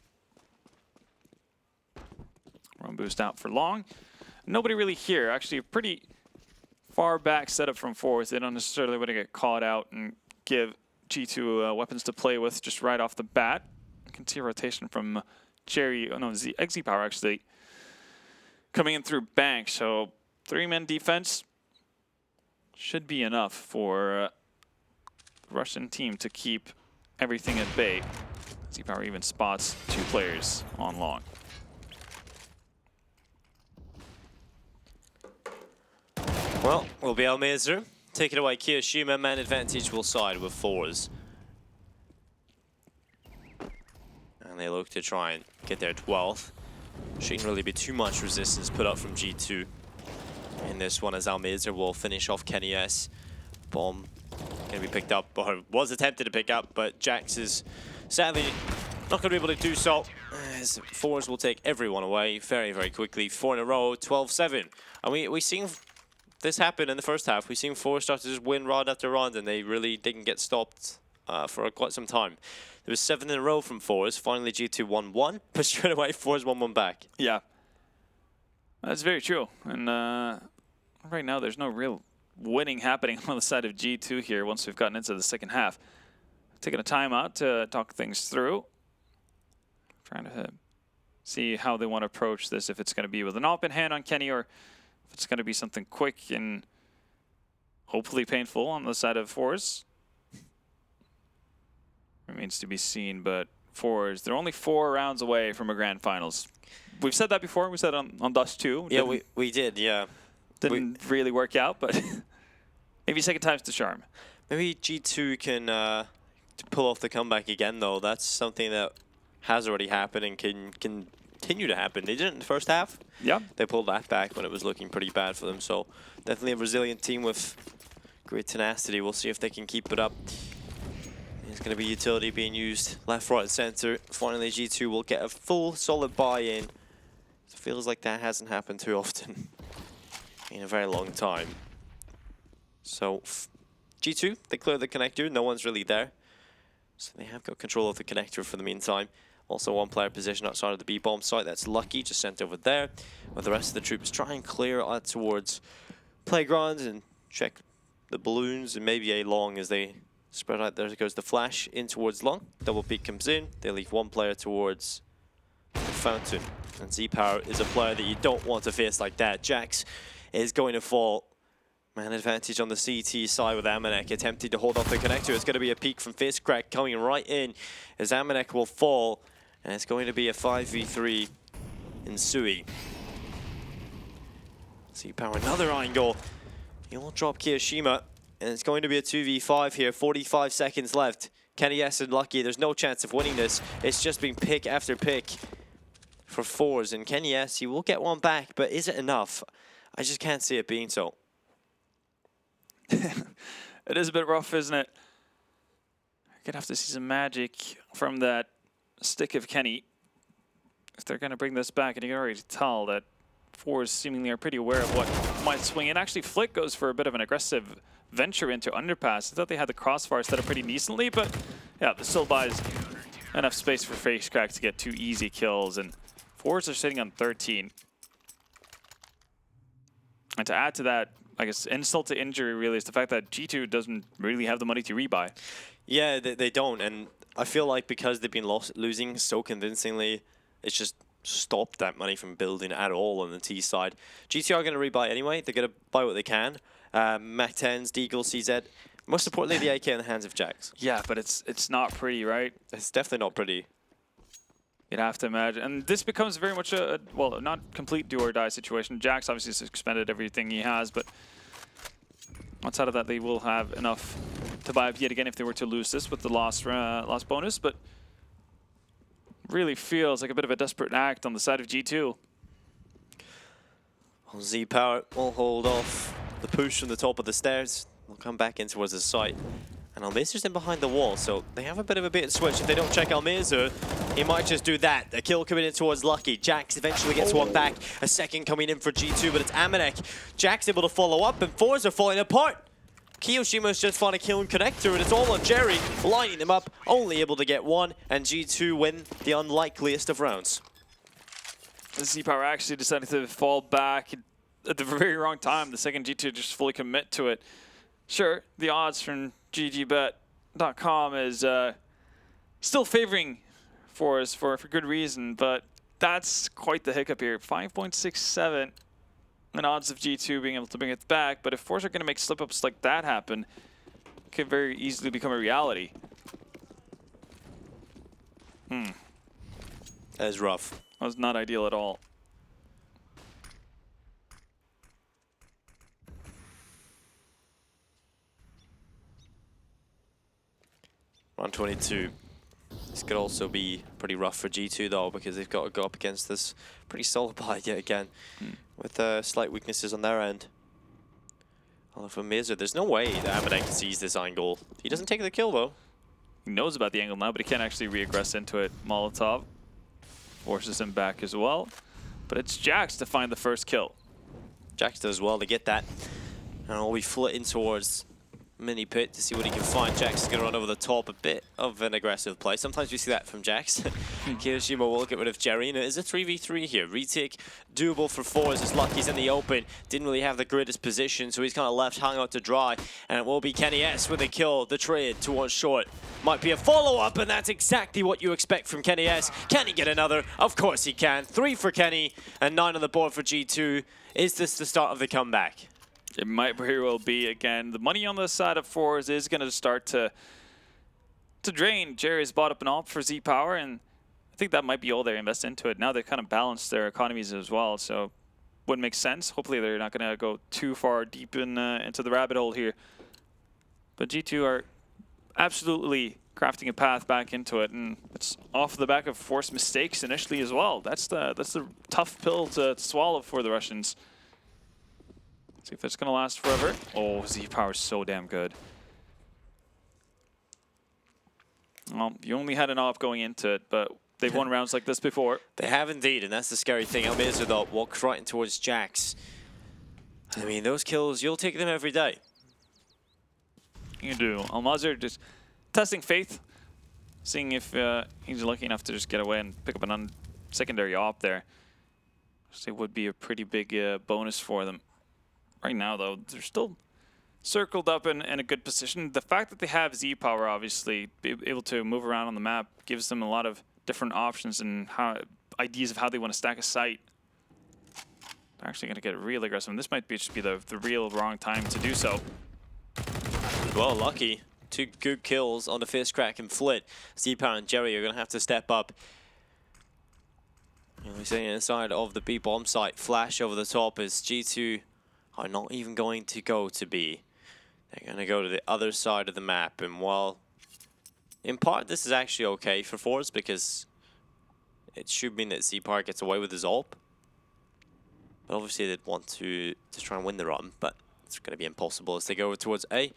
Run boost out for long. Nobody really here. Actually, a pretty far back setup from forZe. They don't necessarily want to get caught out and give G2 weapons to play with just right off the bat. You can see a rotation from Z-Power actually coming in through bank. So 3-man defense should be enough for the Russian team to keep everything at bay. Z-Power even spots 2 players on long. Well, will be Almeiser. Take it away, Kiyoshima. Man advantage will side with forZe. And they look to try and get their 12th. Shouldn't really be too much resistance put up from G2 in this one, as Almeiser will finish off kennyS. Bomb going to be picked up, or was attempted to pick up, but Jax is sadly not going to be able to do so, as forZe will take everyone away very, very quickly. 4 in a row, 12-7. And we've seen this happen in the first half. We've seen forZe start to just win round after round, and they really didn't get stopped for quite some time. There was 7 in a row from forZe. Finally, G2 won 1, but straight away, forZe won 1 back. Yeah, that's very true. And right now, there's no real winning happening on the side of G2 here once we've gotten into the second half. Taking a timeout to talk things through. Trying to see how they want to approach this, if it's going to be with an AWP in hand on Kenny, or if it's going to be something quick and hopefully painful on the side of forZe. Remains to be seen, but forZe, they're only 4 rounds away from a grand finals. We've said that before. We said on Dust 2. Yeah, we did, yeah. Didn't really work out, but maybe second time's the charm. Maybe G2 can pull off the comeback again, though. That's something that has already happened and can continue to happen. They did it in the first half. Yeah. They pulled that back when it was looking pretty bad for them. So definitely a resilient team with great tenacity. We'll see if they can keep it up. There's going to be utility being used left, right, and center. Finally, G2 will get a full, solid buy-in. It feels like that hasn't happened too often in a very long time. So G2, they clear the connector. No one's really there. So they have got control of the connector for the meantime. Also one player position outside of the B-bomb site. That's Lucky, just sent over there. With the rest of the troops try and clear out towards playgrounds and check the balloons and maybe A long as they spread out. There goes the flash in towards long. Double peek comes in. They leave one player towards the fountain. And Z-Power is a player that you don't want to face like that. Jax is going to fall. Man advantage on the CT side with Amanek attempting to hold off the connector. It's going to be a peek from Fistcrack coming right in as Amanek will fall. And it's going to be a 5v3 ensuing. Z-Power, another angle. He'll drop Kiyoshima. And it's going to be a 2v5 here. 45 seconds left. Kenny S and Lucky, there's no chance of winning this. It's just been pick after pick for forZe. And Kenny S, he will get one back, but is it enough? I just can't see it being so. It is a bit rough, isn't it? We're going to have to see some magic from that stick of Kenny if they're going to bring this back. And you can already tell that forZe seemingly are pretty aware of what might swing. And actually, Flick goes for a bit of an aggressive venture into Underpass. I thought they had the crossfire set up pretty decently, but yeah, this still buys enough space for Fistcrack to get 2 easy kills. And forZe are sitting on 13. And to add to that, I guess insult to injury really is the fact that G2 doesn't really have the money to rebuy. Yeah, they don't, and I feel like because they've been losing so convincingly, it's just stopped that money from building at all on the T side. G2 are going to rebuy anyway. They're going to buy what they can. Mac 10s, Deagle, CZ. Most importantly, the AK in the hands of Jax. Yeah, but it's not pretty, right? It's definitely not pretty. You'd have to imagine. And this becomes very much a well, not complete do or die situation. Jax obviously has expended everything he has, but outside of that, they will have enough to buy up yet again if they were to lose this with the lost bonus. But really feels like a bit of a desperate act on the side of G2. Well, Z-Power will hold off the push from the top of the stairs. They'll come back in towards the site. And Almazer's in behind the wall, so they have a bit of a bait switch. If they don't check Almazer, he might just do that. A kill coming in towards Lucky. Jax eventually gets one back. A second coming in for G2, but it's Amanek. Jax able to follow up, and forZe are falling apart. Kiyoshima's just found a kill and connector, and it's all on Jerry, lining them up, only able to get one, and G2 win the unlikeliest of rounds. Z-Power actually decided to fall back at the very wrong time. The second G2 just fully commit to it. Sure, the odds from GG.Bet.com is still favoring forZe for good reason, but that's quite the hiccup here. 5.67 and odds of G2 being able to bring it back, but if forZe are going to make slip-ups like that happen, it could very easily become a reality. That is rough. That was not ideal at all. Round 22. This could also be pretty rough for G2 though, because they've got to go up against this pretty solid buy yet again, with slight weaknesses on their end. Although for Mizer, there's no way that Amanek sees this angle. He doesn't take the kill though. He knows about the angle now, but he can't actually re-aggress into it. Molotov forces him back as well. But it's Jax to find the first kill. Jax does well to get that. And we'll be flitting towards mini pit to see what he can find. Jax is going to run over the top. A bit of an aggressive play. Sometimes we see that from Jax. Kiyoshima will get rid of Jerry. And it is a 3v3 here. Retake doable for forZe as Lucky's in the open. Didn't really have the greatest position, so he's kind of left hung out to dry. And it will be Kenny S with a kill. The trade towards short. Might be a follow-up, and that's exactly what you expect from Kenny S. Can he get another? Of course he can. 3 for Kenny and 9 on the board for G2. Is this the start of the comeback? It might very well be again. The money on the side of forZe is going to start to drain. Jerry's bought up an op for Z-Power, and I think that might be all they invest into it. Now they've kind of balanced their economies as well, so would make sense. Hopefully they're not going to go too far deep into the rabbit hole here. But G2 are absolutely crafting a path back into it, and it's off the back of forced mistakes initially as well. That's the tough pill to swallow for the Russians. See if it's going to last forever. Oh, Z-Power is so damn good. Well, you only had an op going into it, but they've won rounds like this before. They have indeed, and that's the scary thing. Almirza, though, walks right in towards Jax. I mean, those kills, you'll take them every day. You do. Almirza just testing faith, seeing if he's lucky enough to just get away and pick up an secondary op there. So it would be a pretty big bonus for them. Right now, though, they're still circled up in a good position. The fact that they have Z-Power, obviously, be able to move around on the map, gives them a lot of different options and ideas of how they want to stack a site. They're actually going to get real aggressive. And this might just be the real wrong time to do so. Well, lucky. 2 good kills on the Fist Crack and Flit. Z-Power and Jerry are going to have to step up. And we're sitting inside of the B bomb site. Flash over the top as G2 are not even going to go to B. They're going to go to the other side of the map. And while in part this is actually okay for forZe because it should mean that Z-Power gets away with his AWP. But obviously they'd want to try and win the run, but it's going to be impossible as they go over towards A.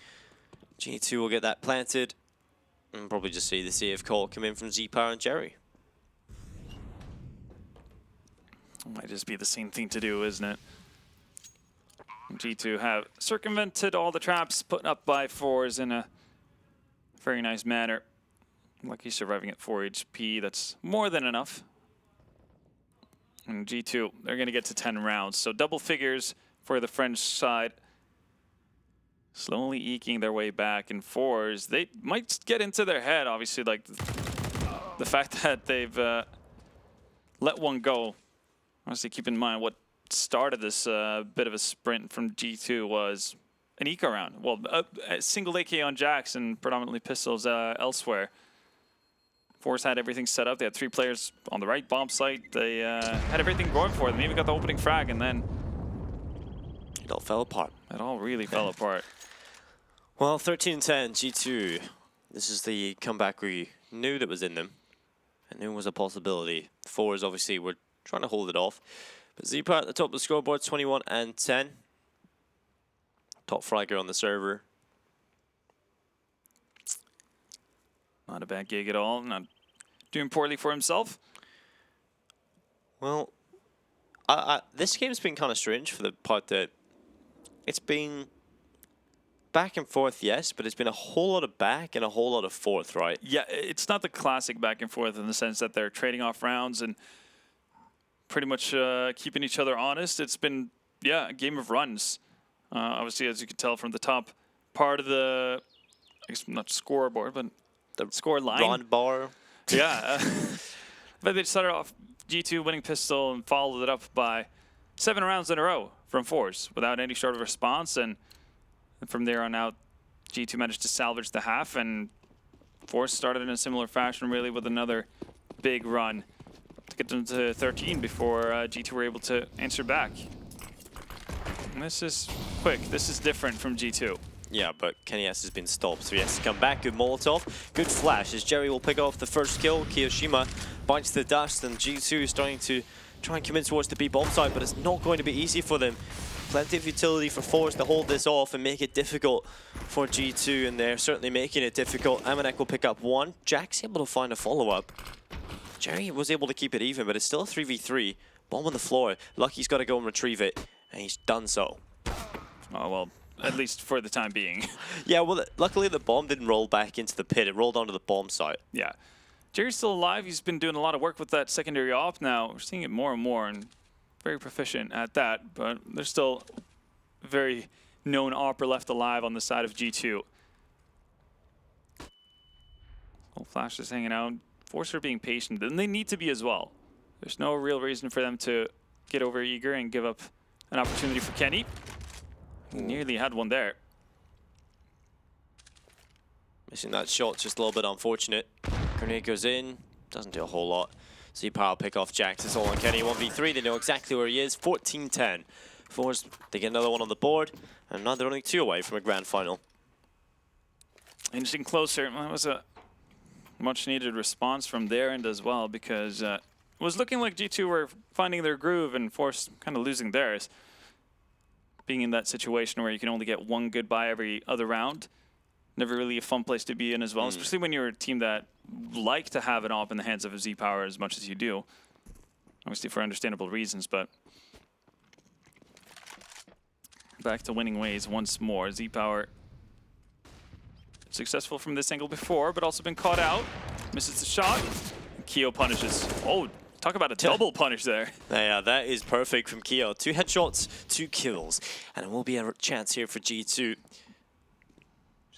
G2 will get that planted and probably just see the CF call come in from Z-Power and Jerry. Might just be the same thing to do, isn't it? G2 have circumvented all the traps put up by forZe in a very nice manner. Lucky surviving at 4 HP, that's more than enough. And G2, they're going to get to 10 rounds, so double figures for the French side. Slowly eking their way back, and forZe, they might get into their head, obviously, like the fact that they've let one go. Honestly, keep in mind what started this bit of a sprint from G2 was an eco round. Well, a single AK on Jax and predominantly pistols elsewhere. forZe had everything set up. They had 3 players on the right bomb site. They had everything going for them. They even got the opening frag, and then it all fell apart. It all really fell apart. Well, 13-10, G2. This is the comeback we knew that was in them. I knew it was a possibility. forZe obviously were trying to hold it off. But Z-Power at the top of the scoreboard, 21 and 10. Top fragger on the server. Not a bad gig at all. Not doing poorly for himself. Well, this game's been kind of strange for the part that it's been back and forth, yes, but it's been a whole lot of back and a whole lot of forth, right? Yeah, it's not the classic back and forth in the sense that they're trading off rounds and pretty much keeping each other honest. It's been, yeah, a game of runs. Obviously, as you can tell from the top part of the, I guess not scoreboard, but the score line. Run bar. Yeah. But they started off G2 winning pistol and followed it up by 7 rounds in a row from forZe without any sort of response. And from there on out, G2 managed to salvage the half, and forZe started in a similar fashion, really, with another big run to get them to 13 before G2 were able to answer back. And this is quick. This is different from G2. Yeah, but Kenny S has been stopped, so he has to come back. Good Molotov, good flash as Jerry will pick off the first kill. Kiyoshima bites the dust, and G2 is starting to try and come in towards the B bomb site, but it's not going to be easy for them. Plenty of utility for forZe to hold this off and make it difficult for G2, and they're certainly making it difficult. Amanek will pick up 1. Jack's able to find a follow-up. Jerry was able to keep it even, but it's still a 3v3. Bomb on the floor. Lucky's got to go and retrieve it, and he's done so. Oh, well, at least for the time being. Yeah, well, luckily the bomb didn't roll back into the pit. It rolled onto the bomb site. Yeah. Jerry's still alive. He's been doing a lot of work with that secondary op now. We're seeing it more and more, and very proficient at that, but there's still very known opper left alive on the side of G2. Old Flash is hanging out. forZe are being patient, and they need to be as well. There's no real reason for them to get over eager and give up an opportunity for Kenny. He nearly had one there. Missing that shot, just a little bit unfortunate. Grenade goes in, doesn't do a whole lot. Z-Power pick off Jax. It's all on Kenny. 1v3. They know exactly where he is. 14-10. forZe, they get another one on the board. And now they're only 2 away from a grand final. Inching closer. That was a much-needed response from their end as well, because it was looking like G2 were finding their groove and forZe kind of losing theirs. Being in that situation where you can only get one goodbye every other round. Never really a fun place to be in as well, especially when you're a team that like to have an op in the hands of a Z-Power as much as you do. Obviously for understandable reasons, but back to winning ways once more. Z-Power successful from this angle before, but also been caught out. Misses the shot. Keo punishes. Oh, talk about a double punish there. Yeah, that is perfect from Keo. 2 headshots, 2 kills. And it will be a chance here for G2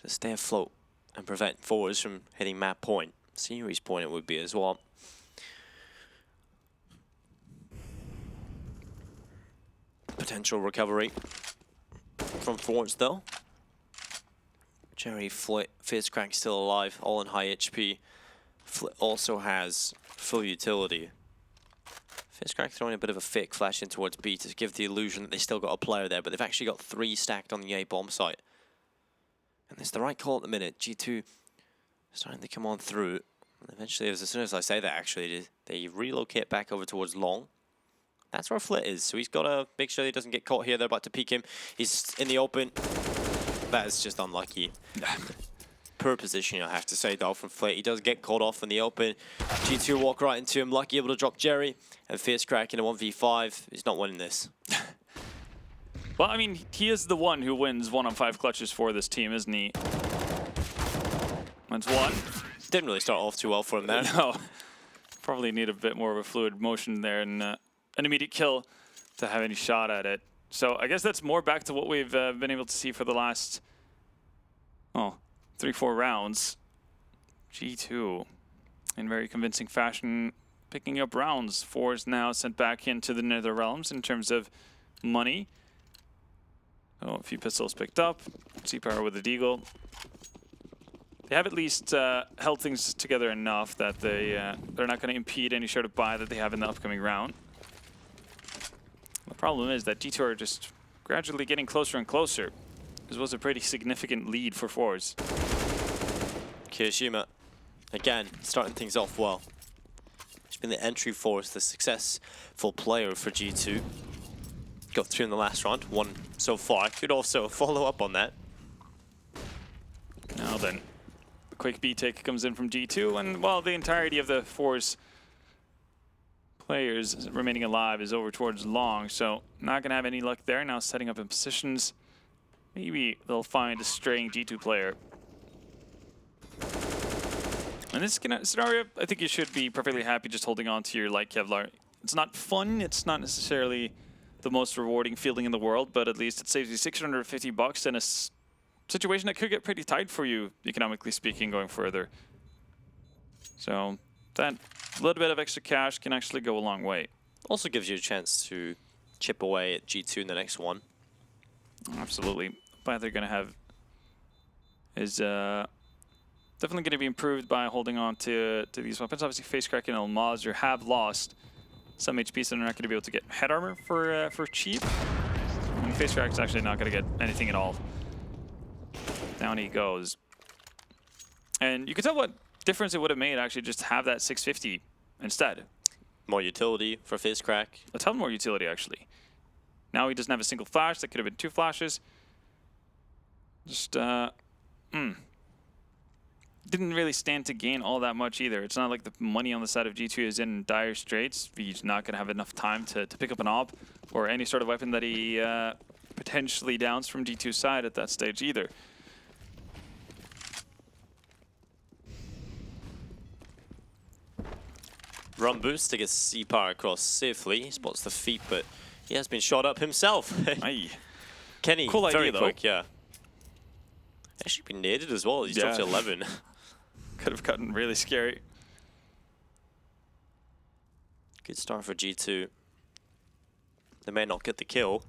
to stay afloat and prevent forZe from hitting map point. Series point it would be as well. Potential recovery from forZe though. Jerry, Flit, FizzCrack still alive, all in high HP. Flit also has full utility. FizzCrack throwing a bit of a fake flash in towards B to give the illusion that they still got a player there, but they've actually got 3 stacked on the A bomb site. And it's the right call at the minute. G2 starting to come on through. And eventually, as soon as I say that, actually, they relocate back over towards long. That's where Flit is, so he's got to make sure he doesn't get caught here. They're about to peek him. He's in the open. That is just unlucky. Poor position, I have to say, though, from Flit. He does get caught off in the open. G2 walk right into him. Lucky able to drop Jerry. And FizzCrack in a 1v5. He's not winning this. Well, I mean, he is the one who wins 1-on-5 clutches for this team, isn't he? That's one. Didn't really start off too well for him there. No. Probably need a bit more of a fluid motion there and an immediate kill to have any shot at it. So I guess that's more back to what we've been able to see for the last, 3-4 rounds. G2, in very convincing fashion, picking up rounds. forZe now sent back into the Nether Realms in terms of money. Oh, a few pistols picked up. Z-Power with the deagle. They have at least held things together enough that they're not going to impede any sort of buy that they have in the upcoming round. The problem is that G2 are just gradually getting closer and closer. This was a pretty significant lead for forZe. Kirishima, again, starting things off well. He's been the entry force, the successful player for G2. Got through in the last round, 1 so far. Could also follow up on that. Now then, the quick B take comes in from G2, and well, the entirety of the forZe players remaining alive is over towards long, so not going to have any luck there. Now setting up in positions. Maybe they'll find a straying G2 player. In this scenario, I think you should be perfectly happy just holding on to your light Kevlar. It's not fun, it's not necessarily the most rewarding feeling in the world, but at least it saves you $650 in a situation that could get pretty tight for you, economically speaking, going further. So that little bit of extra cash can actually go a long way. Also gives you a chance to chip away at G2 in the next one. Absolutely. But they're going to have is definitely going to be improved by holding on to these weapons. Obviously, FaceCrack and Almazir have lost some HP, so they're not going to be able to get head armor for cheap. And FaceCrack's actually not going to get anything at all. Down he goes. And you can tell what difference it would have made actually just have that 650 instead. More utility for FaceCrack. A ton more utility, actually. Now he doesn't have a single flash. That could have been 2 flashes. Just, didn't really stand to gain all that much either. It's not like the money on the side of G2 is in dire straits. He's not going to have enough time to pick up an AWP or any sort of weapon that he potentially downs from G2's side at that stage either. Run boost to get Z-Power across safely. He spots the feet, but he has been shot up himself. Aye. Kenny, cool very idea, quick, though. yeah. Actually been naded as well. He's dropped to 11. Could have gotten really scary. Good start for G2. They may not get the kill.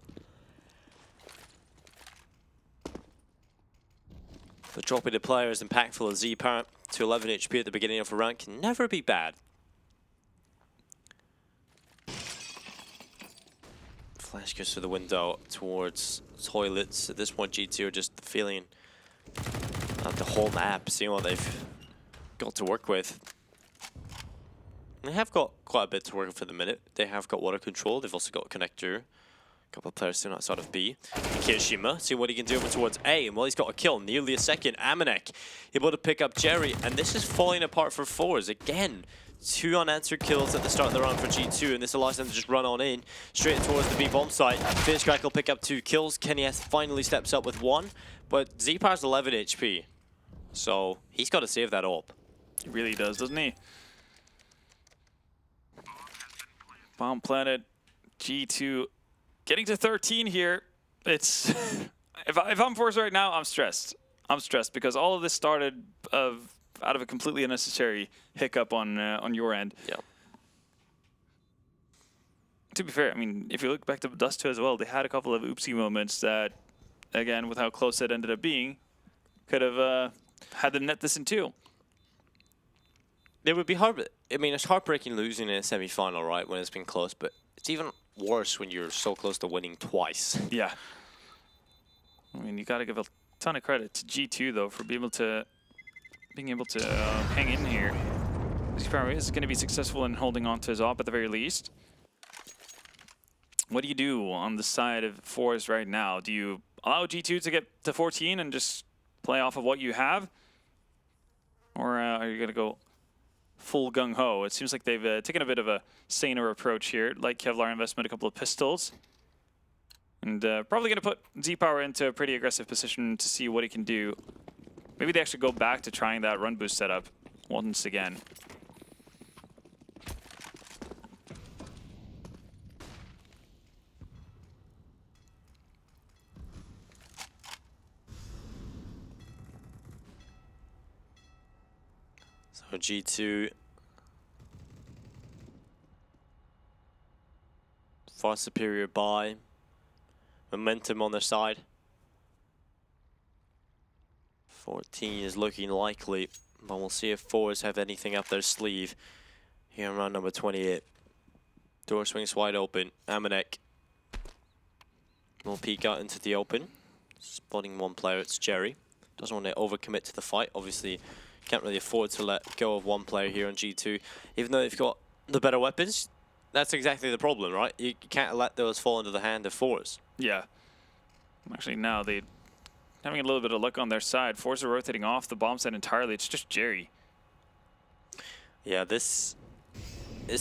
But dropping the player as impactful as Z-Power to 11 HP at the beginning of a round can never be bad. Flash goes through the window towards toilets. At this point, G2 are just feeling the whole map, seeing what they've got to work with. They have got quite a bit to work with for the minute. They have got water control. They've also got a connector. A couple of players still outside of B. Kirishima, see what he can do over towards A. And well, he's got a kill, nearly a second. Amanek able to pick up Jerry. And this is falling apart for forZe. Again, 2 unanswered kills at the start of the round for G2. And this allows them to just run on in, straight towards the B bomb site. FaZeCrack will pick up 2 kills. Kenny finally steps up with 1. But Z-Power's 11 HP. So he's got to save that up. He really does, doesn't he? Bomb planet, G2 getting to 13 here. It's if I'm forZe right now, I'm stressed. I'm stressed because all of this started out of a completely unnecessary hiccup on your end. Yeah. To be fair, I mean, if you look back to Dust 2 as well, they had a couple of oopsie moments that, again, with how close it ended up being, could have had them net this in 2. It would be hard. I mean, it's heartbreaking losing in a semi-final, right, when it's been close, but it's even worse when you're so close to winning twice. Yeah. I mean, you got to give a ton of credit to G2 though for being able to hang in here. He probably is going to be successful in holding on to his op at the very least. What do you do on the side of forZe right now? Do you allow G2 to get to 14 and just play off of what you have, or are you going to go full gung-ho? It seems like they've taken a bit of a saner approach here, like Kevlar investment, a couple of pistols. And probably going to put Z-Power into a pretty aggressive position to see what he can do. Maybe they actually go back to trying that run boost setup once again. So G2 far superior by momentum on their side. 14 is looking likely, but we'll see if forZe have anything up their sleeve here in round number 28. Door swings wide open. Amanek will peek out into the open, spotting one player. It's Jerry. Doesn't want to overcommit to the fight. Obviously, can't really afford to let go of one player here on G2, even though they've got the better weapons. That's exactly the problem, right? You can't let those fall into the hand of forZe. Yeah. Actually, now they're having a little bit of luck on their side. forZe are rotating off the bomb site entirely. It's just Jerry. Yeah, this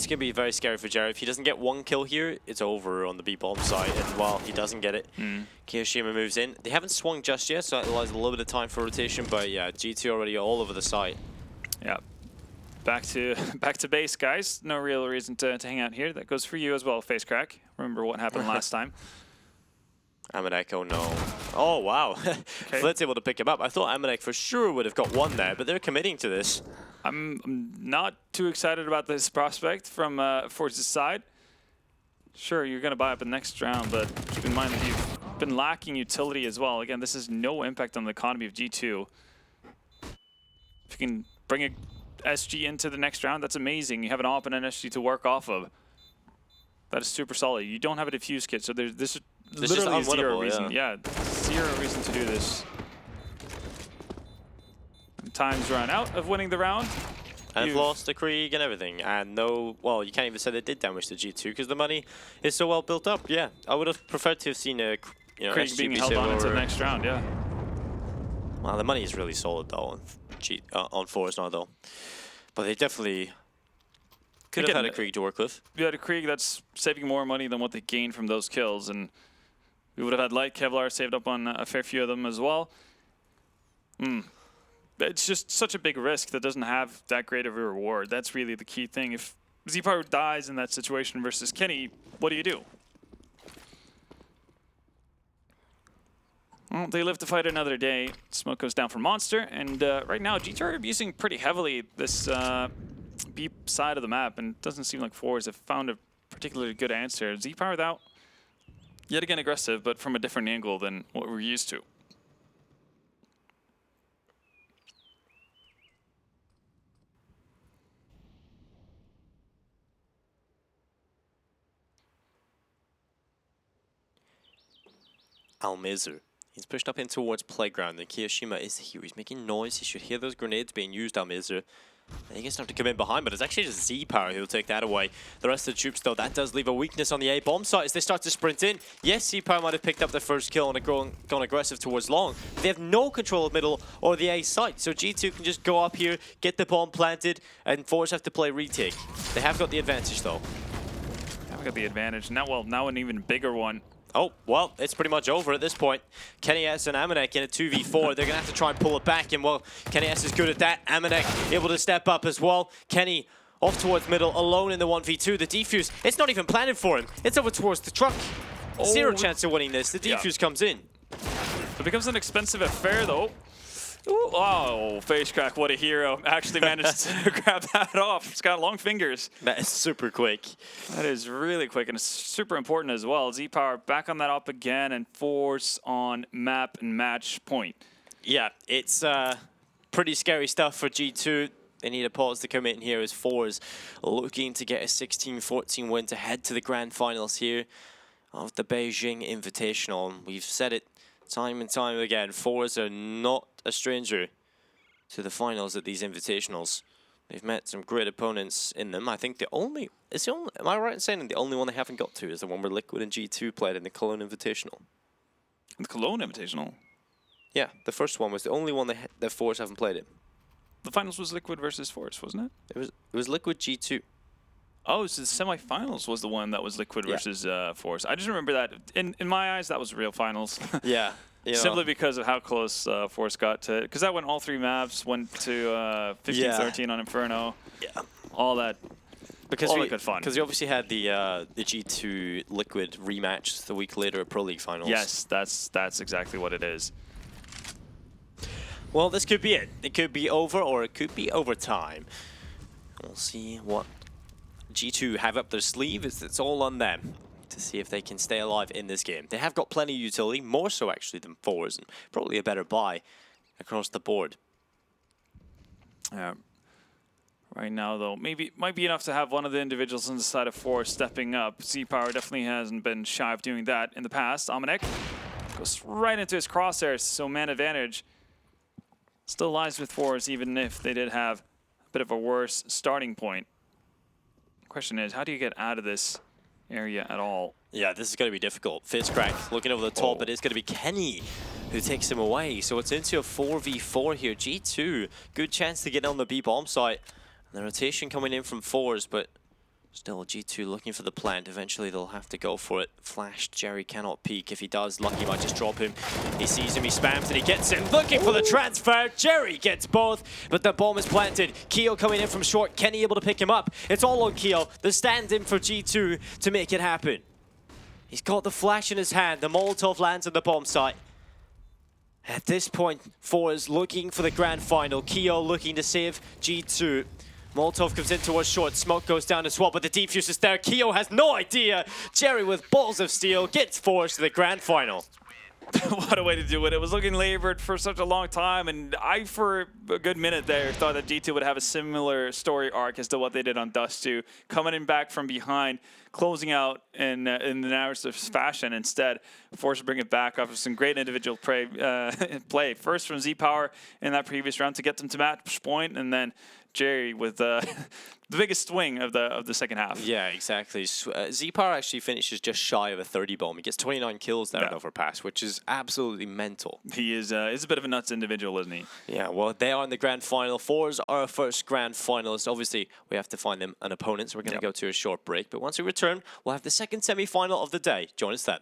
can be very scary for Jerry. If he doesn't get one kill here, it's over on the B bomb site. And while he doesn't get it, Kirishima moves in. They haven't swung just yet, so that allows a little bit of time for rotation. But yeah, G2 already all over the site. Yeah. Back to base, guys. No real reason to hang out here. That goes for you as well, FaceCrack. Remember what happened last time. Amanek, oh no. Oh, wow. Okay. Flit's able to pick him up. I thought Amanek for sure would have got one there, but they're committing to this. I'm not too excited about this prospect from forZe's side. Sure, you're going to buy up the next round, but keep in mind that you've been lacking utility as well. Again, this has no impact on the economy of G2. If you can bring a SG into the next round, that's amazing. You have an AWP and an SG to work off of. That is super solid. You don't have a defuse kit, so this is literally zero reason. Yeah, zero reason to do this. And time's run out of winning the round. And you've lost the Krieg and everything. And no, well, you can't even say they did damage to G2 because the money is so well built up. Yeah, I would have preferred to have seen a Krieg SG being held on into the next round, yeah. Well, the money is really solid though on forZe now though. But they definitely could have had a Krieg to work with. You had a Krieg that's saving more money than what they gained from those kills, and we would have had Light Kevlar saved up on a fair few of them as well. It's just such a big risk that doesn't have that great of a reward. That's really the key thing. If Z-Power dies in that situation versus Kenny, what do you do? Well, they live to fight another day. Smoke goes down for Monster, and right now G2 are abusing pretty heavily this B side of the map, and it doesn't seem like forZe have found a particularly good answer. Z-Power out, yet again aggressive, but from a different angle than what we're used to. Almizu. He's pushed up in towards Playground, and Kiyoshima is here. He's making noise. He should hear those grenades being used, Almizu. And he gets time to come in behind, but it's actually just Z-Power who'll take that away. The rest of the troops, though, that does leave a weakness on the A-bomb site as they start to sprint in. Yes, Z-Power might have picked up the first kill and gone aggressive towards long. But they have no control of middle or the A site, so G2 can just go up here, get the bomb planted, and forZe have to play retake. They have got the advantage, though. Have got the advantage. Now an even bigger one. Oh, well, it's pretty much over at this point. Kenny S and Amanek in a 2v4. They're going to have to try and pull it back, and, well, Kenny S is good at that. Amanek able to step up as well. Kenny off towards middle, alone in the 1v2. The defuse, it's not even planted for him. It's over towards the truck. Zero chance of winning this. The defuse comes in. It becomes an expensive affair, though. Ooh, oh, face crack, what a hero. Actually managed to grab that off. It's got long fingers. That is super quick. That is really quick, and it's super important as well. Z-Power back on that up again, and force on map and match point. Yeah, it's pretty scary stuff for G2. They need a pause to come in here as forZe looking to get a 16-14 win to head to the grand finals here of the Beijing Invitational. And we've said it time and time again, forZe are not a stranger to the finals at these invitationals. They've met some great opponents in them. I think am I right in saying the only one they haven't got to is the one where Liquid and G2 played in the Cologne Invitational? The Cologne Invitational? Yeah, the first one was the only one that forZe haven't played in. The finals was Liquid versus forZe, wasn't it? It was Liquid G2. Oh, so the semifinals was the one that was Liquid versus forZe. I just remember that. In my eyes, that was real finals. Yeah. Simply because of how close forZe got to, because that went all 3 maps, went to 15-13 on Inferno. Yeah. All that. All that good fun. Because we obviously had the G2 Liquid rematch the week later at Pro League Finals. Yes, that's exactly what it is. Well, this could be it. It could be over, or it could be overtime. We'll see what G2 have up their sleeve. It's all on them to see if they can stay alive in this game. They have got plenty of utility, more so actually than forZe, and probably a better buy across the board. Right now, though, might be enough to have one of the individuals on the side of forZe stepping up. Z-Power definitely hasn't been shy of doing that in the past. Amanek goes right into his crosshairs, so man advantage still lies with forZe, even if they did have a bit of a worse starting point. Question is, how do you get out of this area at all? Yeah, this is going to be difficult. Fizzcrack looking over the top, but it's going to be Kenny who takes him away. So it's into a 4v4 here. G2, good chance to get on the B bomb site. And the rotation coming in from forZe, but still G2 looking for the plant. Eventually they'll have to go for it. Flash, Jerry cannot peek. If he does, Lucky might just drop him. He sees him, he spams, and he gets him. Looking for the transfer. Jerry gets both, but the bomb is planted. Keo coming in from short. Kenny able to pick him up. It's all on Keo. The stand-in for G2 to make it happen. He's got the flash in his hand. The Molotov lands on the bomb site. At this point, forZe looking for the grand final. Keo looking to save G2. Molotov comes in towards short. Smoke goes down as well, but the defuse is there. Keo has no idea. Jerry with balls of steel gets forZe to the grand final. What a way to do it. It was looking labored for such a long time, and I, for a good minute there, thought that G2 would have a similar story arc as to what they did on Dust 2, coming in back from behind, closing out in the narrative fashion. Instead, forced to bring it back off of some great individual play. First from Z-Power in that previous round to get them to match point, and then Jerry with the biggest swing of the second half. Yeah, exactly. Z-Power actually finishes just shy of a 30 bomb. He gets 29 kills there at Overpass, which is absolutely mental. He is he's a bit of a nuts individual, isn't he? Yeah, well, they are in the grand final. forZe are our first grand finalist. Obviously, we have to find them an opponent, so we're going to go to a short break. But once we return, we'll have the second semi-final of the day. Join us then.